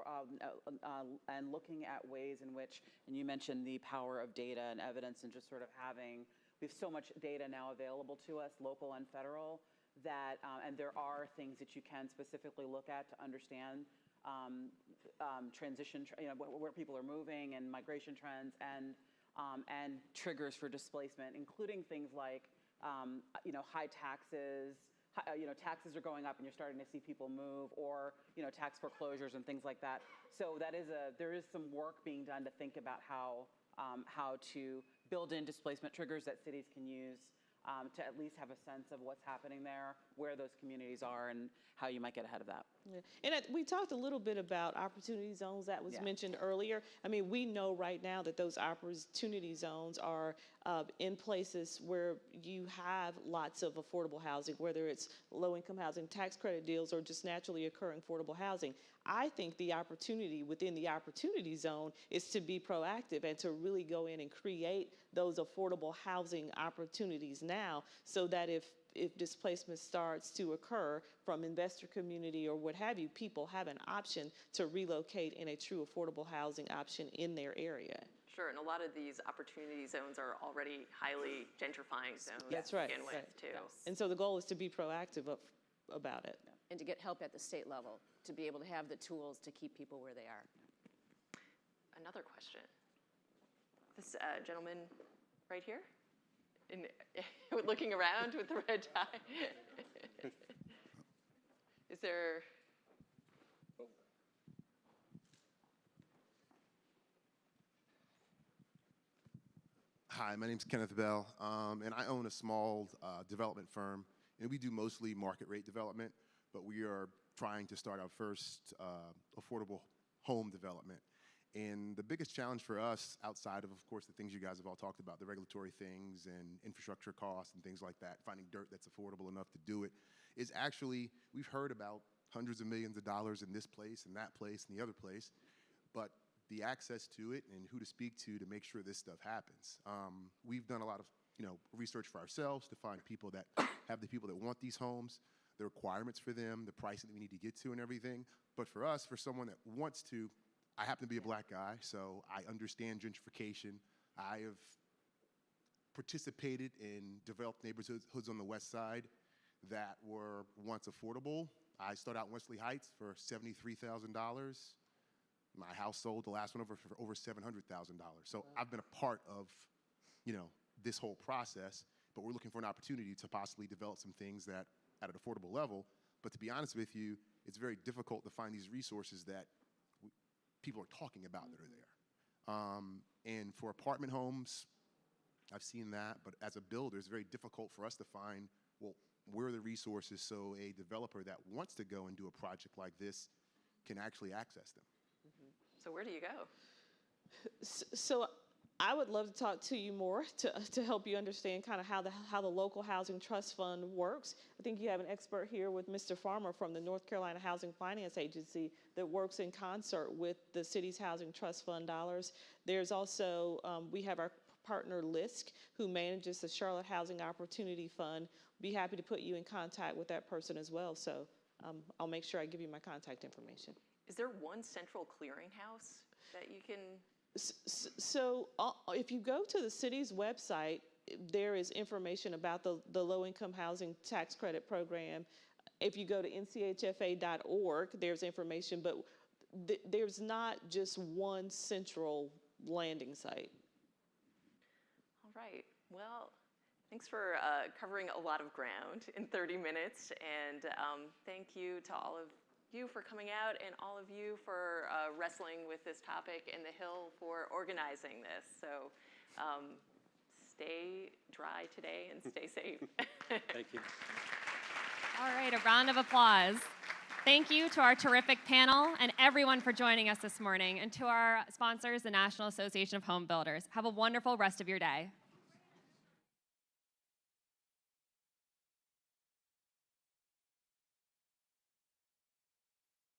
and looking at ways in which, and you mentioned the power of data and evidence and just sort of we have so much data now available to us, local and federal, that, and there are things that you can specifically look at to understand transition, where people are moving and migration trends and triggers for displacement, including things like, high taxes. Taxes are going up and you're starting to see people move, or, tax foreclosures and things like that. So there is some work being done to think about how to build in displacement triggers that cities can use to at least have a sense of what's happening there, where those communities are, and how you might get ahead of that. Yeah. And we talked a little bit about opportunity zones that was mentioned earlier. I mean, we know right now that those opportunity zones are in places where you have lots of affordable housing, whether it's low-income housing, tax credit deals, or just naturally occurring affordable housing. I think the opportunity within the opportunity zone is to be proactive and to really go in and create those affordable housing opportunities now, so that if displacement starts to occur from investor community or what have you, people have an option to relocate in a true affordable housing option in their area. Sure, and a lot of these opportunity zones are already highly gentrifying zones That's right, to begin with, right. too. Yes. And so the goal is to be proactive about it. And to get help at the state level, to be able to have the tools to keep people where they are. Another question. This gentleman right here, looking around with the red tie. Is there? Hi, my name's Kenneth Bell, and I own a small development firm, and we do mostly market rate development, but we are trying to start our first affordable home development. And the biggest challenge for us, outside of course, the things you guys have all talked about, the regulatory things and infrastructure costs and things like that, finding dirt that's affordable enough to do it, is actually, we've heard about hundreds of millions of dollars in this place and that place and the other place, but the access to it and who to speak to make sure this stuff happens. We've done a lot of research for ourselves to find people that have the people that want these homes, the requirements for them, the price that we need to get to and everything. But for us, for someone that wants to, I happen to be a black guy, so I understand gentrification. I have participated in developed neighborhoods on the west side that were once affordable. I started out in Wesley Heights for $73,000. My house sold, the last one for over $700,000. So I've been a part of, this whole process, but we're looking for an opportunity to possibly develop some things that at an affordable level. But to be honest with you, it's very difficult to find these resources that people are talking about that are there. And for apartment homes, I've seen that, but as a builder, it's very difficult for us to find, well, where are the resources so a developer that wants to go and do a project like this can actually access them. So where do you go? So I would love to talk to you more to help you understand kind of how the local housing trust fund works. I think you have an expert here with Mr. Farmer from the North Carolina Housing Finance Agency that works in concert with the city's housing trust fund dollars. There's also, we have our partner LISC, who manages the Charlotte Housing Opportunity Fund. Be happy to put you in contact with that person as well. So I'll make sure I give you my contact information. Is there one central clearinghouse that you can? So if you go to the city's website, there is information about the low-income housing tax credit program. If you go to nchfa.org, there's information, but there's not just one central landing site. All right. Well, thanks for covering a lot of ground in 30 minutes, and thank you to all of you for coming out, and all of you for wrestling with this topic, and the Hill for organizing this. So stay dry today and stay safe. Thank you. All right, a round of applause. Thank you to our terrific panel and everyone for joining us this morning, and to our sponsors, the National Association of Home Builders. Have a wonderful rest of your day.